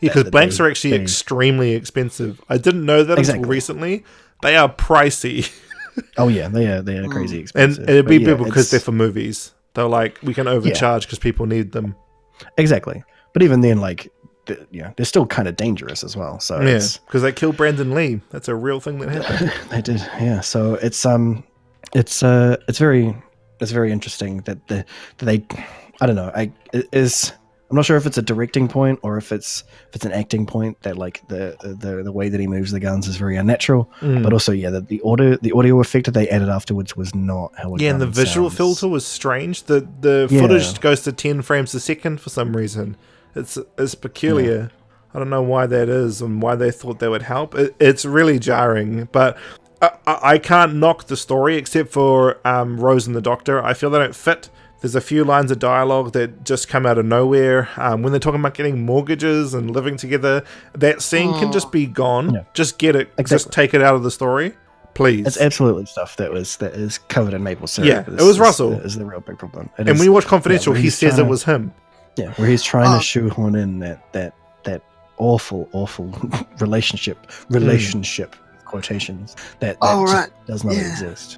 Because blanks are actually extremely expensive. I didn't know that until recently. They are pricey. Oh yeah, they are crazy expensive. And it'd be because they're for movies. They're like, we can overcharge because people need them. Exactly. But even then, like, they're still kind of dangerous as well. So because they killed Brandon Lee. That's a real thing that happened. They did. Yeah. So it's very interesting that they I don't know. I'm not sure if it's a directing point or if it's an acting point that like the way that he moves the guns is very unnatural. But also, the audio effect that they added afterwards was not how it and the visual sounds. filter was strange. The footage goes to 10 frames a second for some reason. It's peculiar. I don't know why that is and why they thought that would help. It's really jarring, but I can't knock the story except for Rose and the Doctor. I feel they don't fit. There's a few lines of dialogue that just come out of nowhere. When they're talking about getting mortgages and living together, that scene can just be gone. Yeah. Just get it. Exactly. Just take it out of the story, please. It's absolutely stuff that is covered in maple syrup. Yeah, it was Russell. Is the real big problem. And when you watch Confidential, he says it was him. Yeah, where he's trying to shoehorn in that awful relationship quotations that does not exist.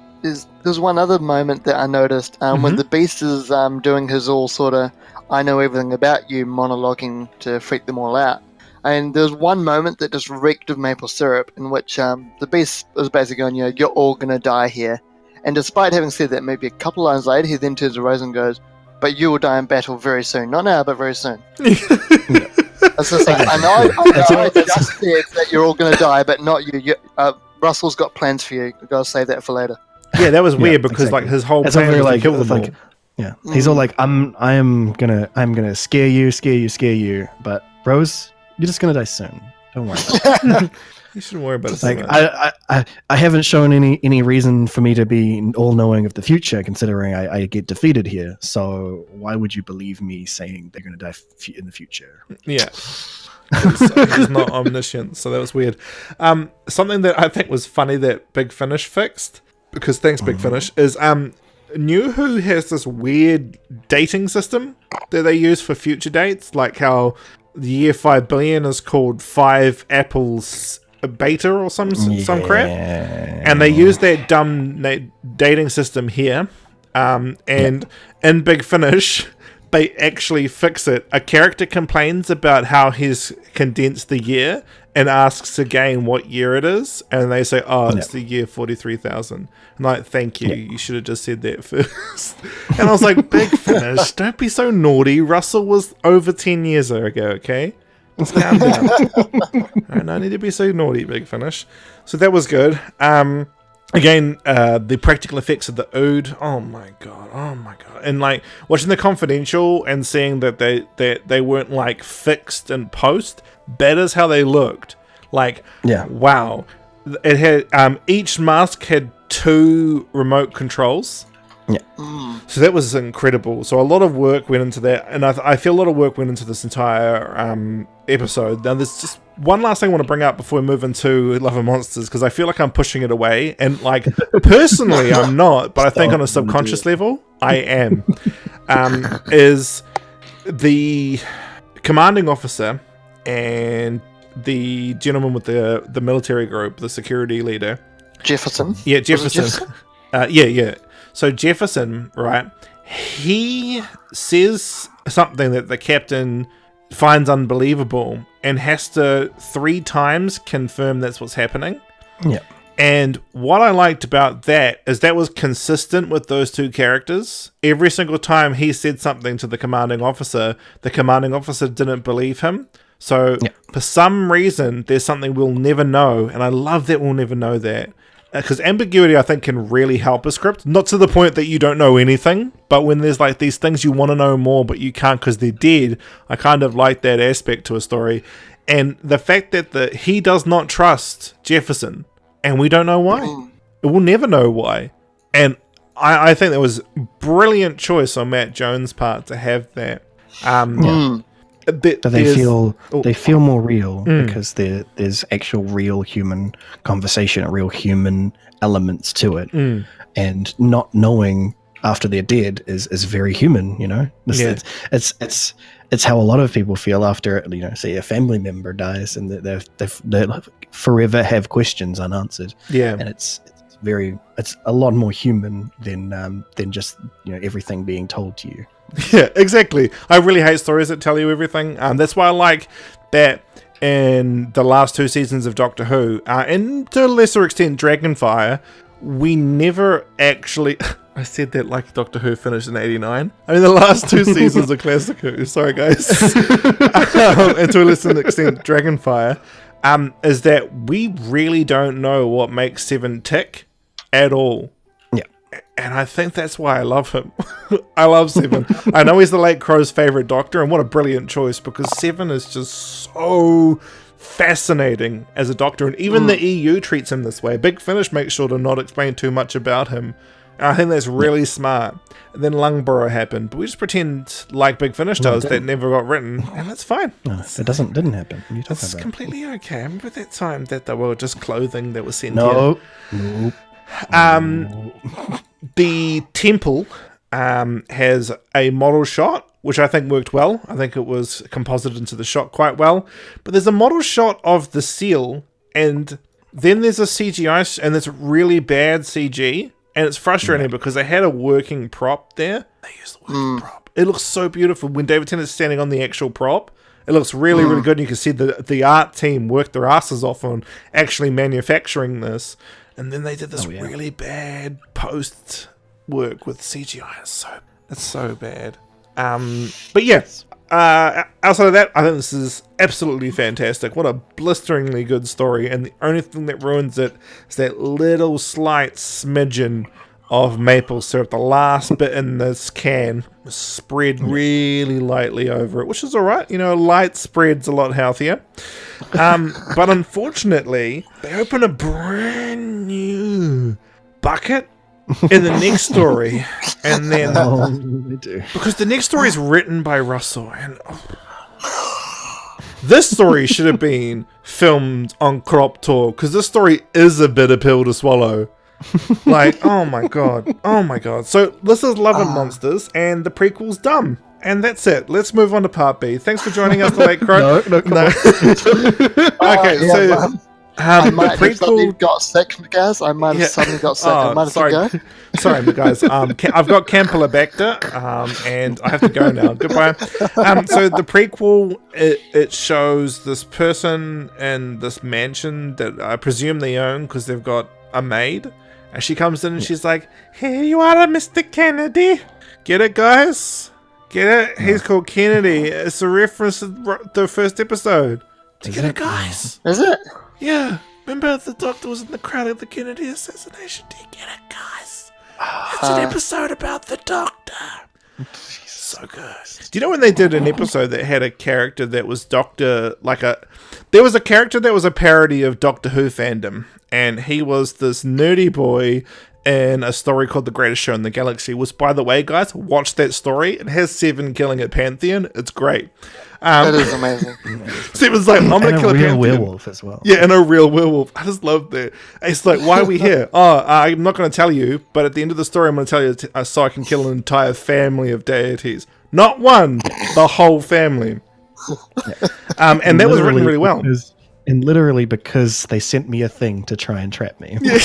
There's one other moment that I noticed when the Beast is doing his all sort of I know everything about you monologuing to freak them all out. And there's one moment that just reeked of maple syrup in which the Beast was basically going, you're all going to die here. And despite having said that, maybe a couple lines later, he then turns to Rose and goes, but you will die in battle very soon. Not now, but very soon. It's just like, I know I just said that you're all going to die, but not you. Russell's got plans for you. You've got to save that for later. Yeah, that was weird because like his whole plan was to kill them all. Yeah, he's all like, I'm gonna scare you, but Rose, you're just gonna die soon. Don't worry about it. You shouldn't worry about it. Like I haven't shown any reason for me to be all knowing of the future, considering I get defeated here. So why would you believe me saying they're gonna die in the future? Yeah. He's not omniscient, so that was weird. Something that I think was funny that Big Finish fixed, because thanks Big Finish, is New Who has this weird dating system that they use for future dates, like how the year 5 billion is called 5 apples beta or some crap, and they use that dumb dating system here, and in Big Finish they actually fix it. A character complains about how he's condensed the year and asks again what year it is, and they say, it's the year 43,000. I'm like, thank you, you should have just said that first. And I was like, Big Finish, don't be so naughty. Russell was over 10 years ago, okay? Let's calm down. Alright, no need to be so naughty, Big Finish. So that was good. Again, the practical effects of the Ood, oh my god. And like watching the Confidential and seeing that they weren't like fixed in post, that is how they looked. Like, wow. It had each mask had 2 remote controls. Yeah. So that was incredible. So a lot of work went into that, and I feel a lot of work went into this entire episode. Now there's just one last thing I want to bring up before we move into Love and Monsters, because I feel like I'm pushing it away, and like personally I'm not, but I think on a subconscious level I am. Is the commanding officer and the gentleman with the military group, the security leader, Jefferson. Yeah, Jefferson. Yeah. So Jefferson, right? He says something that the captain finds unbelievable and has to 3 times confirm that's what's happening. Yeah. And what I liked about that is that was consistent with those 2 characters. Every single time he said something to the commanding officer didn't believe him. So for some reason, there's something we'll never know. And I love that we'll never know that. Because ambiguity, I think, can really help a script. Not to the point that you don't know anything, but when there's like these things you want to know more, but you can't because they're dead. I kind of like that aspect to a story. And the fact that he does not trust Jefferson, and we don't know why. We'll never know why. And I think that was a brilliant choice on Matt Jones' part to have that. They feel more real because there's actual real human conversation, real human elements to it, and not knowing after they're dead is very human. You know, it's how a lot of people feel after, say a family member dies and they forever have questions unanswered. Yeah, and it's a lot more human than just everything being told to you. Yeah, exactly. I really hate stories that tell you everything. That's why I like that in the last 2 seasons of Doctor Who, and to a lesser extent Dragonfire, we never actually... I said that like Doctor Who finished in 89. I mean, the last 2 seasons of Classic Who. Sorry, guys. And to a lesser extent, Dragonfire. Is that we really don't know what makes Seven tick at all. Yeah. And I think that's why I love him. I love Seven. I know he's the late Crow's favourite Doctor, and what a brilliant choice, because Seven is just so fascinating as a Doctor, and even the EU treats him this way. Big Finish makes sure to not explain too much about him. And I think that's really smart. And then Lungborough happened, but we just pretend like Big Finish does that never got written, and that's fine. No, it didn't happen. What are you talking It's about? completely okay. I remember that time that they were just clothing that was sent No. here. The temple has a model shot, which I think worked well. I think it was composited into the shot quite well. But there's a model shot of the seal, and then there's a CGI, and it's really bad CG. And it's frustrating because they had a working prop there. They used the working prop. It looks so beautiful. When David Tennant's standing on the actual prop, it looks really, really good. And you can see the art team worked their asses off on actually manufacturing this. And then they did this really bad post work with CGI. It's so bad. But yeah, outside of that, I think this is absolutely fantastic. What a blisteringly good story. And the only thing that ruins it is that little slight smidgen of maple syrup. The last bit in this can was spread really lightly over it, which is alright. You know, light spread's a lot healthier. But unfortunately, they open a brand new bucket in the next story, and then They do. because the next story is written by Russell, and this story should have been filmed on crop tour, because this story is a bitter pill to swallow. Like, oh my god. So this is Love and Monsters, and the prequel's dumb, and that's it. Let's move on to part B. Thanks for joining us, the late Crow. No, come on. Okay, so. I might the have suddenly prequel. got sick, guys. I might have suddenly got sick. I might have to go. Sorry, guys. I've got Campylobacter, and I have to go now. Goodbye. So the prequel, it shows this person in this mansion that I presume they own because they've got a maid, and she comes in and she's like, "Here you are, Mr. Kennedy. Get it, guys? Get it? He's called Kennedy. It's a reference to the first episode. Get it, guys? Is it? Yeah, remember the Doctor was in the crowd at the Kennedy assassination? Do you get it, guys? It's an episode about the Doctor. So good. Do you know when they did an episode that had a character that was Doctor, there was a character that was a parody of Doctor Who fandom, and he was this nerdy boy in a story called The Greatest Show in the Galaxy, which, by the way, guys, watch that story. It has Seven killing at Pantheon. It's great. That is amazing. Seven's like, I'm going to kill a Pantheon. werewolf as well. Yeah, and a real werewolf. I just love that. It's like, why are we here? I'm not going to tell you, but at the end of the story, I'm going to tell you so I can kill an entire family of deities. Not one, the whole family. And that was written really well. And literally because they sent me a thing to try and trap me. Yeah.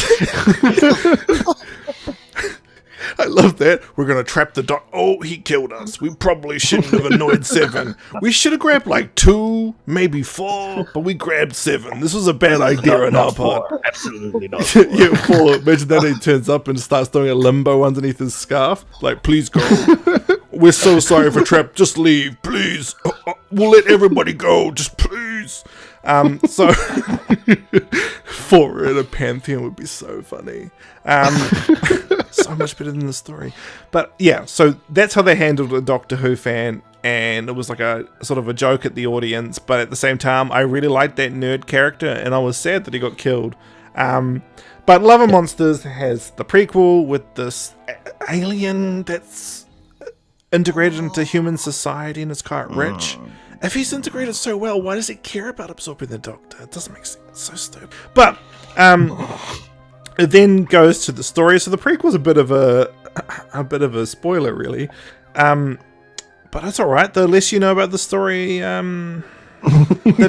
I love that. We're going to trap the Doc. Oh, he killed us. We probably shouldn't have annoyed Seven. We should have grabbed like 2, maybe 4, but we grabbed 7. This was a bad idea on our part. Absolutely not. Yeah, 4. Imagine that he turns up and starts doing a limbo underneath his scarf. Like, please go. We're so sorry for Trap. Just leave, please. We'll let everybody go. Just please. So 4 in a Pantheon would be so funny. So much better than the story. But yeah, so that's how they handled a Doctor Who fan, and it was like a sort of a joke at the audience, but at the same time, I really liked that nerd character, and I was sad that he got killed. But Love and Monsters has the prequel with this alien that's integrated into human society and is quite rich. If he's integrated so well, why does he care about absorbing the Doctor? It doesn't make sense. It's so stupid. But it then goes to the story. So the prequel's a bit of a spoiler, really. But that's all right. The less you know about the story, the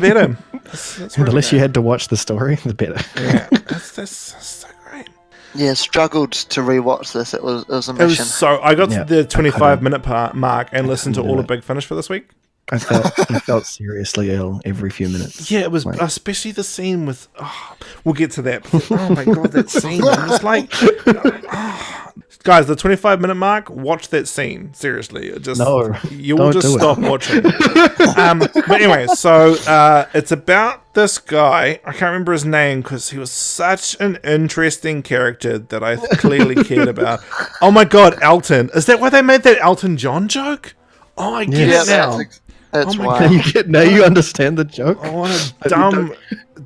better. The less you had to watch the story, the better. Yeah, that's so great. Yeah, struggled to rewatch this. It was a mission. I got to the 25-minute mark and listened to all of Big Finish for this week. I felt seriously ill every few minutes. Yeah, it was especially the scene with. We'll get to that. Oh my god, that scene! I'm just like, Guys, the 25-minute mark, watch that scene. Seriously. You will don't just do it. stop watching. But anyway, so it's about this guy. I can't remember his name because he was such an interesting character that I clearly cared about. Oh my god, Elton. Is that why they made that Elton John joke? Oh, I get it now. That's Oh my why. Now you understand the joke. Oh, what a dumb.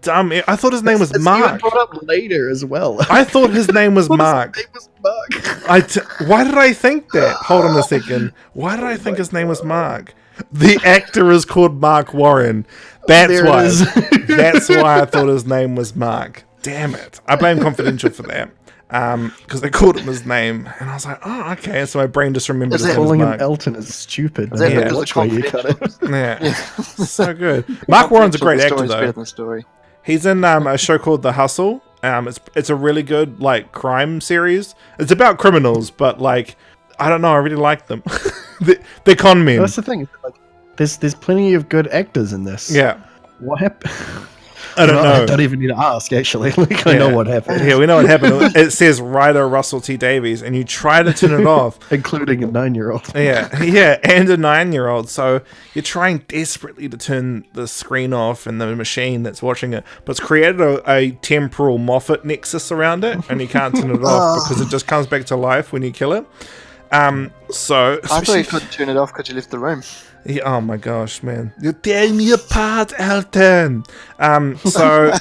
I thought his name was It's Mark. even brought up later as well. I thought his name was Mark. His name was Mark. Why did I think that? Hold on a second. Why did I think his name was Mark? The actor is called Mark Warren. That's There it why. is. That's why I thought his name was Mark. Damn it. I blame Confidential for that. Because they called him his name. And I was like, oh, okay. And so my brain just remembered his name was Calling him Mark. Elton is stupid. Is that Yeah. because Watch the where you cut it. confidential? Yeah. So good. Mark Warren's a great The actor, story's better though. than the story. He's in a show called The Hustle. It's a really good crime series. It's about criminals, but I don't know. I really like them. They're con men. That's the thing. There's plenty of good actors in this. Yeah, What happened? I don't know. I don't even need to ask. Actually, I know what happened, Yeah, we know what happened. It says writer Russell T Davies, and you try to turn it off. including a 9-year-old. Yeah, and a 9-year-old. So you're trying desperately to turn the screen off and the machine that's watching it, but it's created a temporal Moffat nexus around it, and you can't turn it off because it just comes back to life when you kill it. So I thought you couldn't turn it off because you left the room. yeah, oh my gosh, man! You're tearing me apart, Elton. So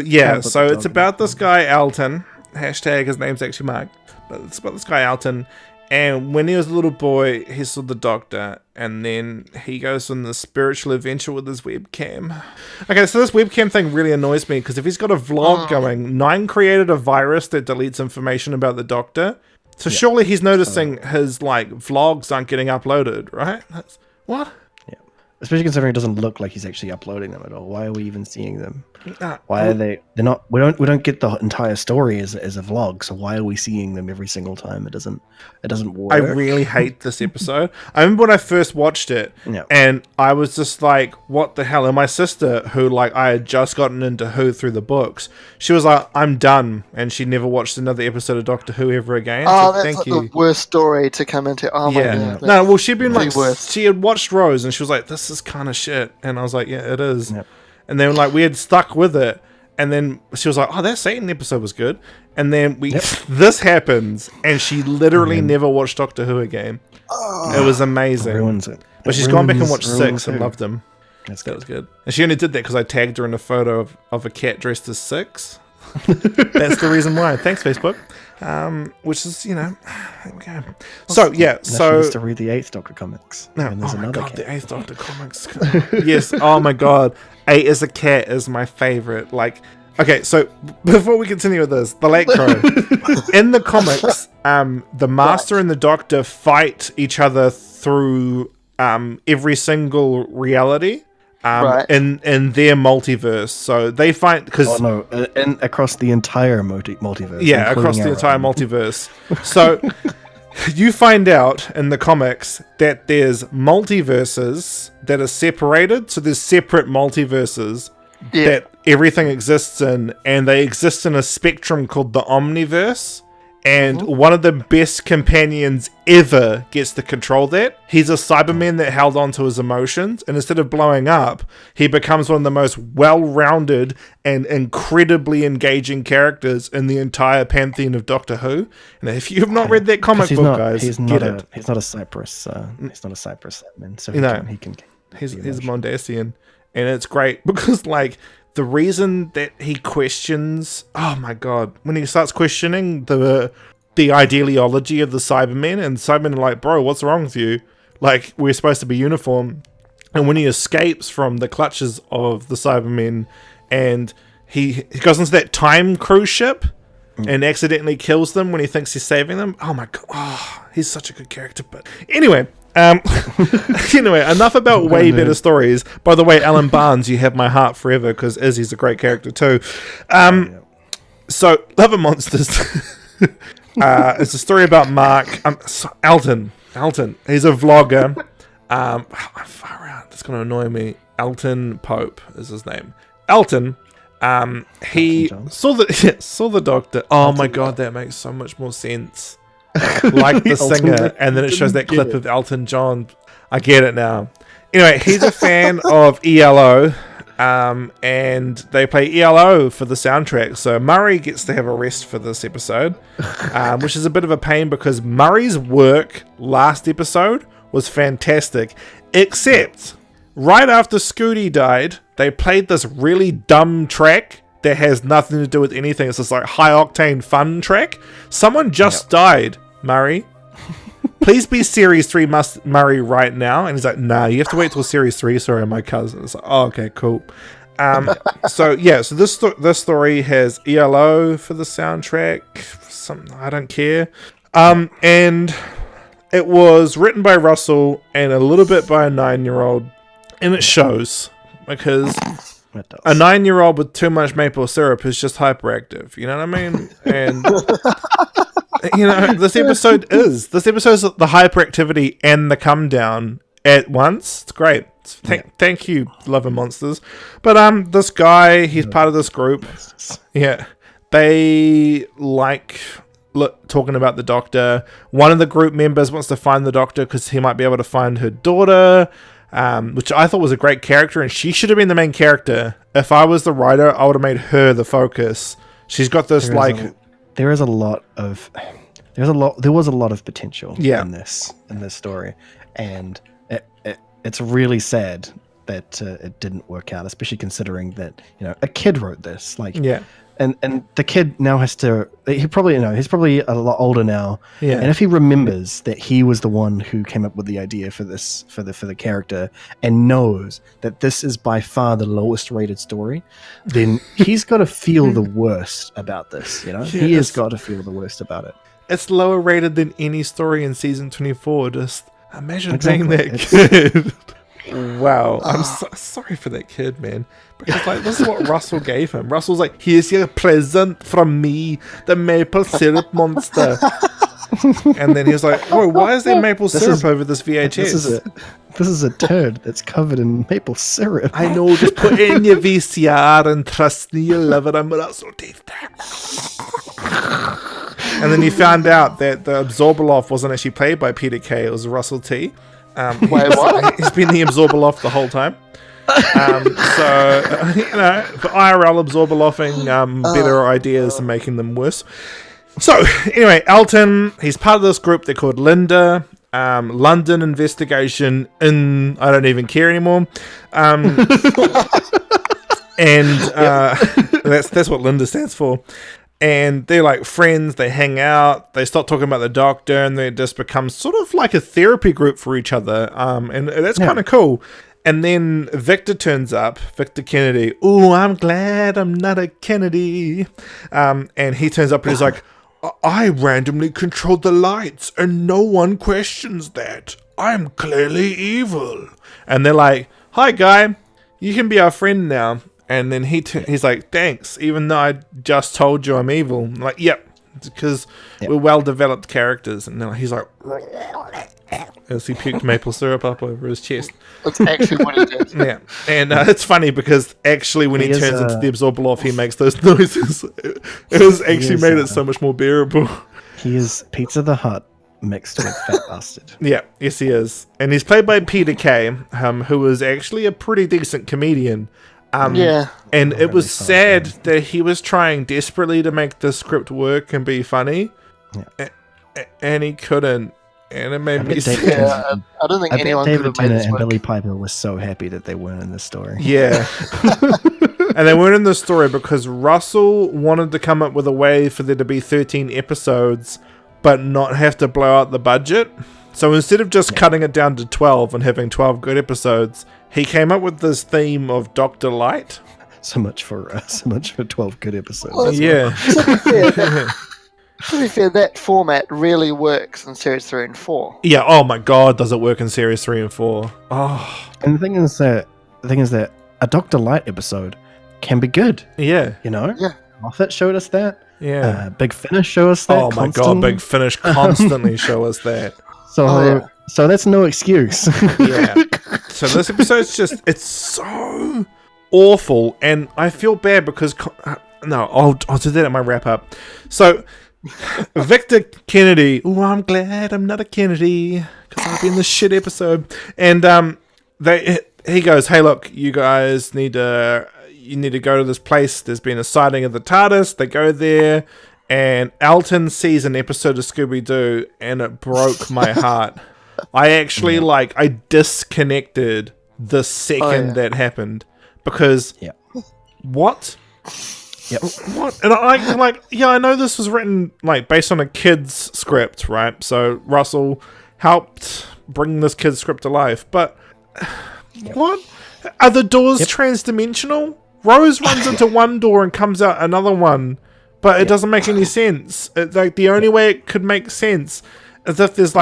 it's about this guy Elton. Hashtag his name's actually Mark, but it's about this guy Elton. And when he was a little boy, he saw the doctor, and then he goes on the spiritual adventure with his webcam. Okay, so this webcam thing really annoys me, because if he's got a vlog going, Nine created a virus that deletes information about the doctor. So surely he's noticing his vlogs aren't getting uploaded, right? What? Yeah. Especially considering it doesn't look like he's actually uploading them at all. Why are we even seeing them? Uh, Why are they? They're not. We don't get the entire story as a vlog. So why are we seeing them every single time? It doesn't work. I really hate this episode. I remember when I first watched it, Yeah. and I was just like, what the hell? And my sister, who I had just gotten into Who through the books, she was like, I'm done. And she never watched another episode of Doctor Who ever again. Oh, So that's thank the you. worst story to come into. Oh my Yeah. god. No, well, she'd been The worst. she had watched Rose, and she was like, this is kind of shit. And I was like, yeah, it is. Yep. And then we had stuck with it. And then she was like, oh, that Satan episode was good. And then this happens, and she literally never watched Doctor Who again. It was amazing. Ruins it. But It she's gone back and ruins- watched ruins 6 and Who. loved him. That's That good. was good. And she only did that because I tagged her in a photo of a cat dressed as 6. That's the reason why. Thanks, Facebook. Which is, there we go. So, yeah, Now she so... needs to read the 8th Doctor comics. No, And there's oh my another god, cat. the 8th Doctor comics. Yes, oh my god. 8 as a cat is my favorite. Okay, so before we continue with this, the Late Crow. In the comics, the Master and the Doctor fight each other through every single reality in their multiverse. So they fight because Oh no! And across the entire multiverse. yeah, including across the our entire own. multiverse. So you find out in the comics that there's multiverses that are separated. So there's separate multiverses that everything exists in, and they exist in a spectrum called the Omniverse. And one of the best companions ever gets to control that. He's a Cyberman that held on to his emotions, and instead of blowing up, he becomes one of the most well-rounded and incredibly engaging characters in the entire pantheon of Doctor Who. And if you have not read that comic book, guys, he's get not it. He's not a Cypress. He's not a Cypress man. So No. he can. He's be Mondasian, and it's great because the reason that he questions, oh my god, when he starts questioning the ideology of the Cybermen, and Cybermen are like, bro, what's wrong with you? We're supposed to be uniform. And when he escapes from the clutches of the Cybermen, and he goes into that time cruise ship and accidentally kills them when he thinks he's saving them. Oh my god, he's such a good character. But anyway, enough about way better stories. By the way, Alan Barnes, you have my heart forever because Izzy's a great character too. So, Love and Monsters. It's a story about Mark. Elton. He's a vlogger. Far out. That's going to annoy me. Elton Pope is his name. Elton He saw the Doctor. Oh my god, that makes so much more sense. Like the singer, and then it shows that clip of Elton John. I get it now. Anyway, he's a fan of ELO, and they play ELO for the soundtrack. So Murray gets to have a rest for this episode, which is a bit of a pain because Murray's work last episode was fantastic, except right after Scooty died, they played this really dumb track that has nothing to do with anything. It's this like high octane fun track. Someone just died, Murray. Please be Series 3 Murray right now. And he's like, nah, you have to wait till Series 3. Sorry, my cousin. It's like, oh, okay, cool. So this story has ELO for the soundtrack. I don't care. And it was written by Russell and a little bit by a 9-year-old. And it shows because a 9-year-old with too much maple syrup is just hyperactive. You know what I mean? And you know, this episode is the hyperactivity and the come down at once. It's great. Thank you, Love and Monsters. But this guy, he's part of this group. Yeah, they like talking about the Doctor. One of the group members wants to find the Doctor because he might be able to find her daughter. Which I thought was a great character, and she should have been the main character. If I was the writer, I would have made her the focus. She's got this there was a lot of potential in this story, and it's really sad that it didn't work out, especially considering that a kid wrote this. And the kid now he's probably a lot older now. Yeah. And if he remembers that he was the one who came up with the idea for this, for the character, and knows that this is by far the lowest rated story, then he's got to feel the worst about this. He has got to feel the worst about it. It's lower rated than any story in season 24. Just imagine being that kid. Wow, I'm sorry for that kid, man. Because this is what Russell gave him. Russell's like, here's your present from me, the maple syrup monster. And then he was like, oh, why is there maple syrup over this VHS? This is a turd that's covered in maple syrup. I know, just put it in your VCR and trust me, you'll love it. I'm Russell T. And then you found out that the Absorbaloff wasn't actually played by Peter Kay, it was Russell T. Wait, what? He's been the Absorbaloff the whole time. For IRL Absorbaloffing, better ideas and making them worse. So, anyway, Elton, he's part of this group. They're called Linda. London Investigation in I don't even care anymore. And that's what Linda stands for. And they're like friends, they hang out, they stop talking about the Doctor, and they just become sort of like a therapy group for each other. And that's kind of cool. And then Victor turns up, Victor Kennedy. Oh, I'm glad I'm not a Kennedy. And he turns up and he's like, I randomly controlled the lights and no one questions that. I'm clearly evil. And they're like, hi, guy, you can be our friend now. And then he's like, thanks, even though I just told you I'm evil. I'm like, yep, because we're well-developed characters. And then he's like, as he puked maple syrup up over his chest. That's actually what he did. Yeah, and it's funny because actually when he turns into the Absorbaloff, he makes those noises. It has actually made it so much more bearable. He is Pizza the Hut mixed with Fat Bastard. Yeah, yes he is. And he's played by Peter Kay, who is actually a pretty decent comedian. And it was sad that he was trying desperately to make the script work and be funny, and he couldn't, and it made me sad. I don't think anyone could have made this and work. Billy Piper was so happy that they weren't in this story. Yeah. And they weren't in the story because Russell wanted to come up with a way for there to be 13 episodes, but not have to blow out the budget. So instead of just cutting it down to 12 and having 12 good episodes, he came up with this theme of Dr. Light. So much for 12 good episodes. Well, to be fair, that format really works in series 3 and 4. Yeah. Oh my God, does it work in series 3 and 4? Oh. And the thing is that a Dr. Light episode can be good. Yeah. Yeah. Moffat showed us that. Yeah. Big Finish showed us that. Oh my God, Big Finish constantly show us that. So that's no excuse. Yeah. So this episode's just, it's so awful, and I feel bad because no, I'll do that in my wrap up. So Victor Kennedy. Oh, I'm glad I'm not a Kennedy because I'll be in this shit episode. And he goes, "Hey, look, you guys need to go to this place. There's been a sighting of the TARDIS." They go there, and Alton sees an episode of Scooby-Doo, and it broke my heart. I actually I disconnected the second that happened because what? Yep. What? And I know this was written based on a kid's script, right? So Russell helped bring this kid's script to life, but what? Are the doors trans-dimensional? Rose runs into one door and comes out another one, but it doesn't make any sense. The only way it could make sense is if there's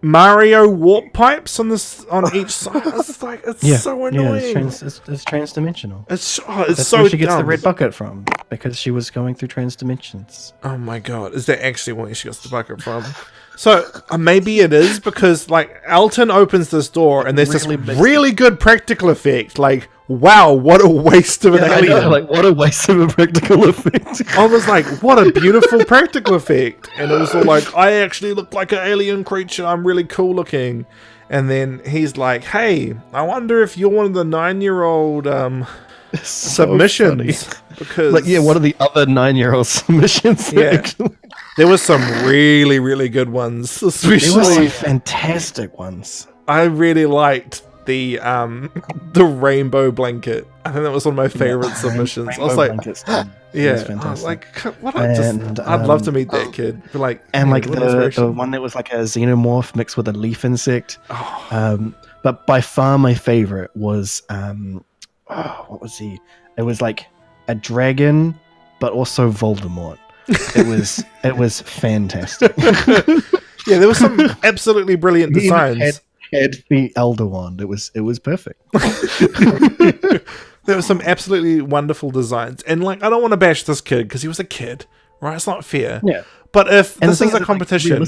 Mario warp pipes on each side. It's so annoying. It's trans-dimensional. That's so where she gets the red bucket from, because she was going through trans-dimensions. Oh my god, is that actually where she gets the bucket from? So maybe it is because Alton opens this door and there's this really good practical effect. Wow, what a waste of an alien! What a waste of a practical effect. I was like, what a beautiful practical effect, and it was all I actually look like an alien creature. I'm really cool looking. And then he's like, "Hey, I wonder if you're one of the 9-year-old submissions." Funny. Because what are the other 9-year-old submissions? There was some really, really good ones, especially there were some fantastic ones. I really liked the rainbow blanket. I think that was one of my favorite submissions. I was like, I'd love to meet that kid. The one that was a xenomorph mixed with a leaf insect. But by far my favorite was what was he? It was a dragon, but also Voldemort. It was fantastic. Yeah, there was some absolutely brilliant designs. Had the Elder Wand. It was perfect. There were some absolutely wonderful designs, and I don't want to bash this kid because he was a kid, right? It's not fair. Yeah. But if this is a competition,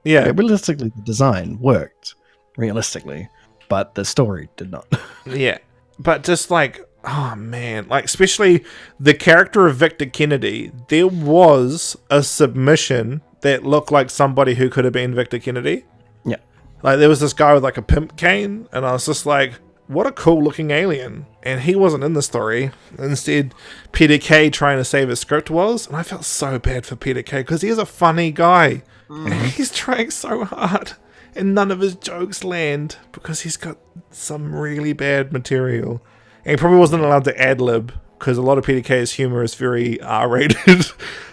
realistically, the design worked realistically, but the story did not. Yeah, but just oh man, especially the character of Victor Kennedy, there was a submission that looked like somebody who could have been Victor Kennedy. Yeah. There was this guy with a pimp cane, and I was just what a cool looking alien. And he wasn't in the story. Instead, Peter Kay trying to save his script was, and I felt so bad for Peter Kay because he's a funny guy. And he's trying so hard, and none of his jokes land because he's got some really bad material. And he probably wasn't allowed to ad-lib because a lot of Peter Kay's humor is very R-rated.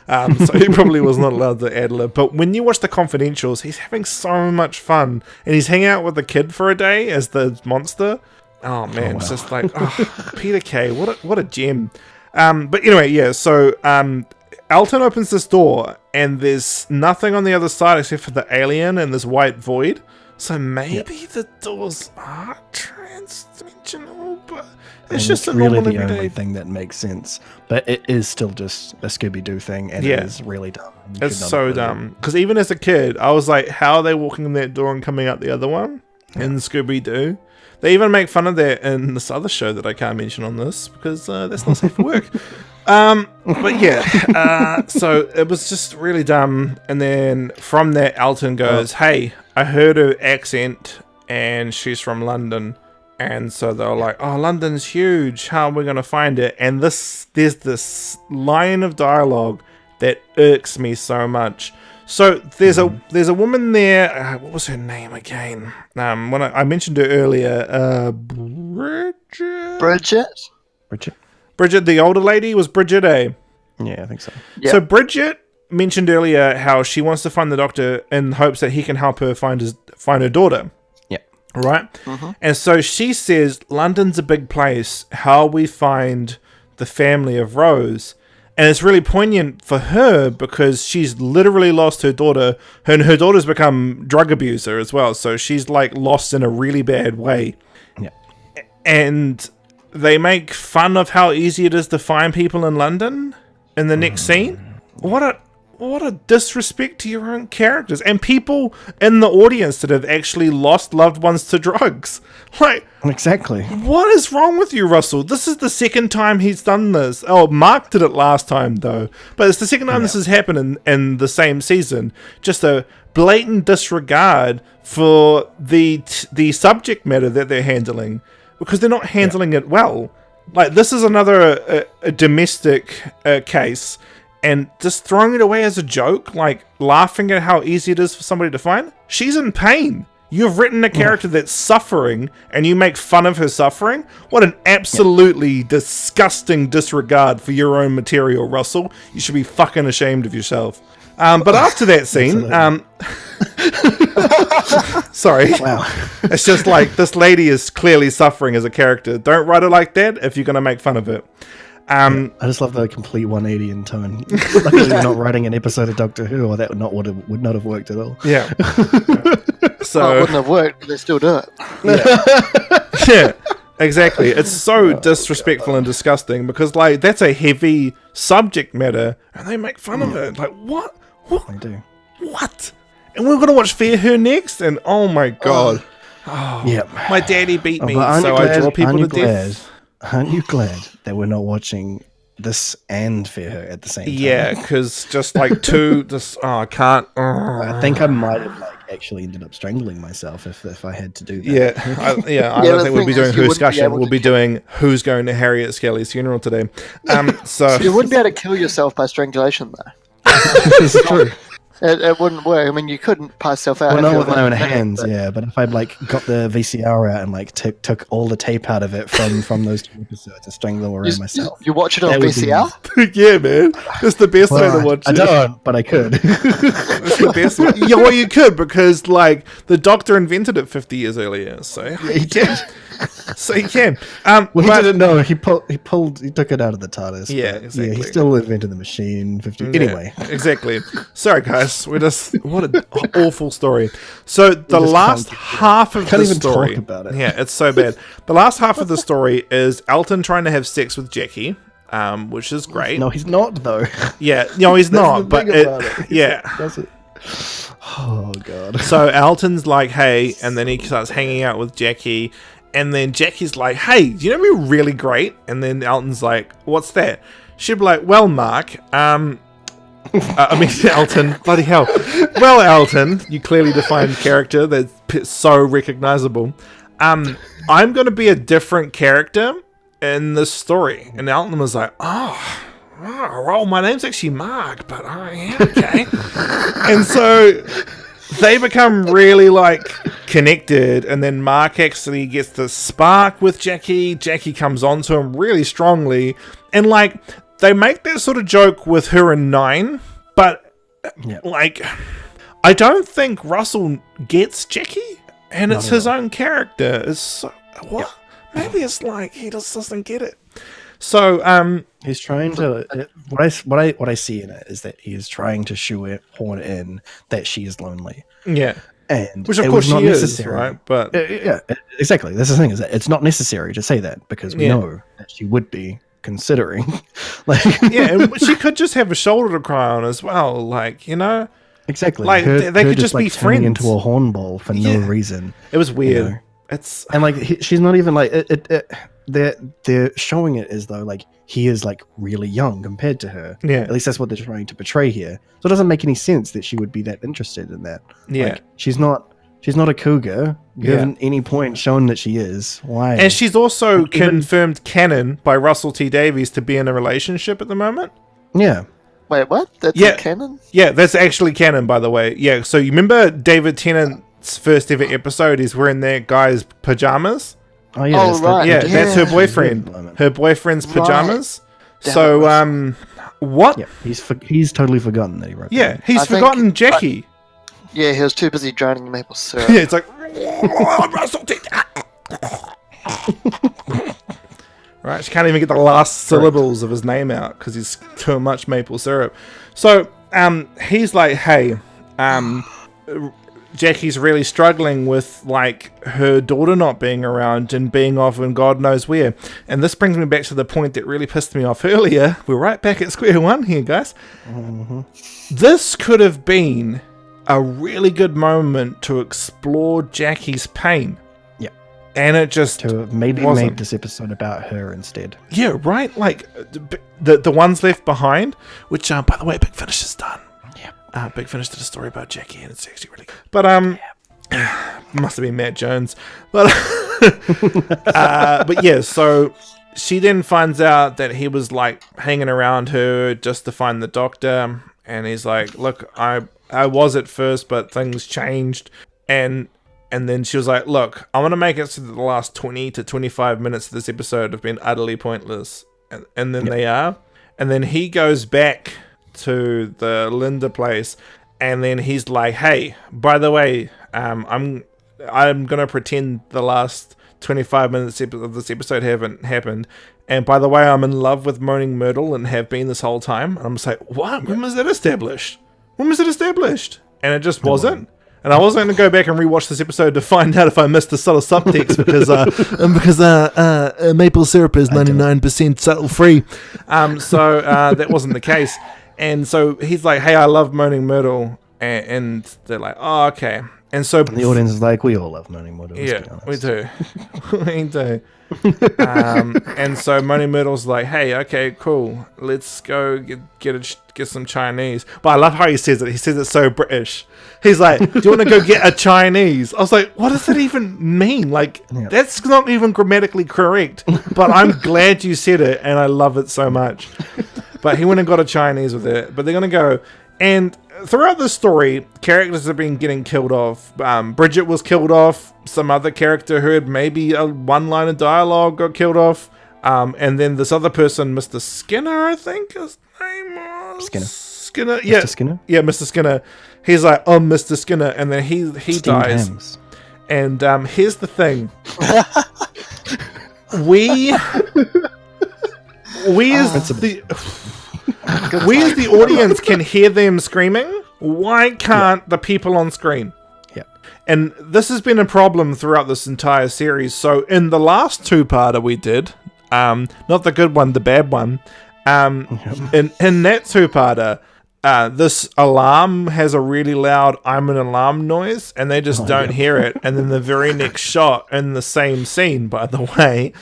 So he probably was not allowed to ad-lib. But when you watch The Confidentials, he's having so much fun. And he's hanging out with the kid for a day as the monster. Oh, man. It's just Peter Kay, what a gem. But anyway, yeah. So Alton opens this door, and there's nothing on the other side except for the alien and this white void. So maybe the doors are trans-dimensional, but it's just really the only thing that makes sense. But it is still just a Scooby-Doo thing, and it is really dumb. It's so dumb. Because even as a kid, I was like, how are they walking in that door and coming out the other one in Scooby-Doo? They even make fun of that in this other show that I can't mention on this because that's not safe for work. But yeah, so it was just really dumb. And then from that, Alton goes, "Hey, I heard her accent and she's from London." And so they were like, "Oh, London's huge. How are we going to find it?" And there's this line of dialogue that irks me so much. So there's a woman there. What was her name again? When I mentioned her earlier, Bridget, the older lady, was Bridget, eh? Yeah, I think so. Yep. So Bridget mentioned earlier how she wants to find the Doctor in hopes that he can help her find her daughter. Yeah. Right? Mm-hmm. And so she says, London's a big place. How we find the family of Rose. And it's really poignant for her because she's literally lost her daughter. And her daughter's become drug abuser as well. So she's lost in a really bad way. Yeah. And they make fun of how easy it is to find people in London in the next scene. What what a disrespect to your own characters and people in the audience that have actually lost loved ones to drugs. Like, exactly. What is wrong with you, Russell? This is the second time he's done this. Oh, Mark did it last time, though. But it's the second time this has happened in the same season. Just a blatant disregard for the subject matter that they're handling, because they're not handling it well. Like, this is another a domestic case, and just throwing it away as a joke, like laughing at how easy it is for somebody to find. She's in pain. You've written a character that's suffering, and you make fun of her suffering? What an absolutely disgusting disregard for your own material, Russell. You should be fucking ashamed of yourself. But after that scene, sorry. Wow. It's just like, this lady is clearly suffering as a character. Don't write it like that if you're going to make fun of it. I just love the complete 180 in tone. Luckily, you're not writing an episode of Doctor Who, or that would not have worked at all. Yeah. So it wouldn't have worked, but they still do it. Yeah, exactly. It's so disrespectful and disgusting, because like, that's a heavy subject matter and they make fun of it. Like, what? They do. What? And we're gonna watch Fear Her next, and oh my god. My daddy beat me, so I draw people to death. Aren't you glad that we're not watching this and Fear Her at the same time? Yeah, because just like two, I can't. I think I might have actually ended up strangling myself if I had to do that. I don't think we'll be doing Whoscussion. We'll be doing Who's Going to Harriet Skelly's funeral today. So you wouldn't be able to kill yourself by strangulation, though. This is true. It wouldn't work. I mean, you couldn't pass yourself out. Well, not with my own hands, but if I'd got the VCR out and took all the tape out of it from those two episodes and strangled them around myself. You watch it on VCR? Yeah, man. It's the best way to watch it. I don't, but I could. It's the best way. Yeah, well, you could, because like the Doctor invented it 50 years earlier, so he did. So he can. He didn't know. He took it out of the TARDIS. Yeah, exactly. Yeah, he still invented the machine. 50. Anyway, exactly. Sorry, guys. What an awful story. So the last half of the story. Talk about it. Yeah, it's so bad. The last half of the story is Elton trying to have sex with Jackie, which is great. No, he's not though. Yeah, no, he's not. But Does it? Oh god. So Elton's like, hey, and then he starts hanging out with Jackie. And then Jackie's like, hey, do you know what'd be really great? And then Elton's like, what's that? She'd be like, well, Mark, Elton, bloody hell. Well, Elton, you clearly defined character that's so recognizable. I'm going to be a different character in this story. And Elton was like, well, my name's actually Mark, but yeah, okay. And so they become really connected, and then Mark actually gets the spark with Jackie. Jackie comes on to him really strongly, and they make that sort of joke with her in 9, but I don't think Russell gets Jackie, and it's his own character. It's so, what? Yeah. Maybe it's he just doesn't get it. So he's trying to. What I see in it is that he is trying to shoehorn in that she is lonely. Yeah. And which of course she is, right? But yeah, exactly. That's the thing, is that it's not necessary to say that, because we know that she would be considering. And she could just have a shoulder to cry on as well, Exactly. They could just be friends into a hornball for no reason. It was weird. It's and she's not even they're showing it as though he is really young compared to her. Yeah. At least that's what they're trying to portray here. So it doesn't make any sense that she would be that interested in that. Yeah. She's not a cougar. You haven't any point shown that she is. Why? And she's also confirmed canon by Russell T Davies to be in a relationship at the moment. Yeah. Wait, what? That's canon? Yeah, that's actually canon, by the way. Yeah, so you remember David Tennant's first ever episode? He's wearing that guy's pajamas. Oh yeah, right. Yeah, that's her boyfriend. Her boyfriend's pajamas. Right. So, what? Yeah, he's totally forgotten that he wrote. Yeah, he's forgotten Jackie. Yeah, he was too busy drowning in maple syrup. Yeah, it's like right. She can't even get the last syllables of his name out because he's too much maple syrup. So, he's like, hey, Jackie's really struggling with like her daughter not being around and being off and God knows where. And this brings me back to the point that really pissed me off earlier. We're right back at square one here, guys. Mm-hmm. This could have been a really good moment to explore Jackie's pain. Yeah. And it just To have maybe wasn't. made this episode about her instead. Yeah, right? Like the ones left behind, which by the way, Big Finish is done. Big Finish did a story about Jackie, and it's actually really good. But must have been Matt Jones. But but yeah, so she then finds out that he was like hanging around her just to find the doctor, and he's like, "Look, I was at first, but things changed," and then she was like, "Look, I want to make it so that the last 20 to 25 minutes of this episode have been utterly pointless," and then they are, and then he goes back to the Linda place, and then he's like, "Hey, by the way, I'm gonna pretend the last 25 minutes of this episode haven't happened, and by the way, I'm in love with Moaning Myrtle and have been this whole time." And I'm just like, "What? When was that established? When was it established?" And it just wasn't. And I wasn't going to go back and rewatch this episode to find out if I missed the subtle subtext because maple syrup is 99% subtle free. So that wasn't the case. And so he's like, "Hey, I love Moaning Myrtle," and they're like, "Oh, okay." And so And the audience is like, we all love Moaning Myrtle. yeah, we do. We do. And so Moaning Myrtle's like, "Hey, okay, cool. Let's go get some Chinese." But I love how he says it. He says it so British. He's like, "Do you want to go get a Chinese?" I was like, what does that even mean? Like, that's not even grammatically correct. But I'm glad you said it, and I love it so much. But he went and got a Chinese with it. But they're going to go. And throughout the story, characters have been getting killed off. Bridget was killed off. Some other character who had maybe a one line of dialogue got killed off. And then this other person, Mr. Skinner, I think his name was. Skinner. Yeah. Mr. Skinner? Yeah, Mr. Skinner. He's like, "Oh, Mr. Skinner." And then he dies. Hams. And here's the thing. We as the audience can hear them screaming. Why can't the people on screen? Yeah. And this has been a problem throughout this entire series. So in the last two-parter we did, not the good one, the bad one, in that two-parter, this alarm has a really loud "I'm an alarm" noise, and they just don't hear it. And then the very next shot in the same scene, by the way,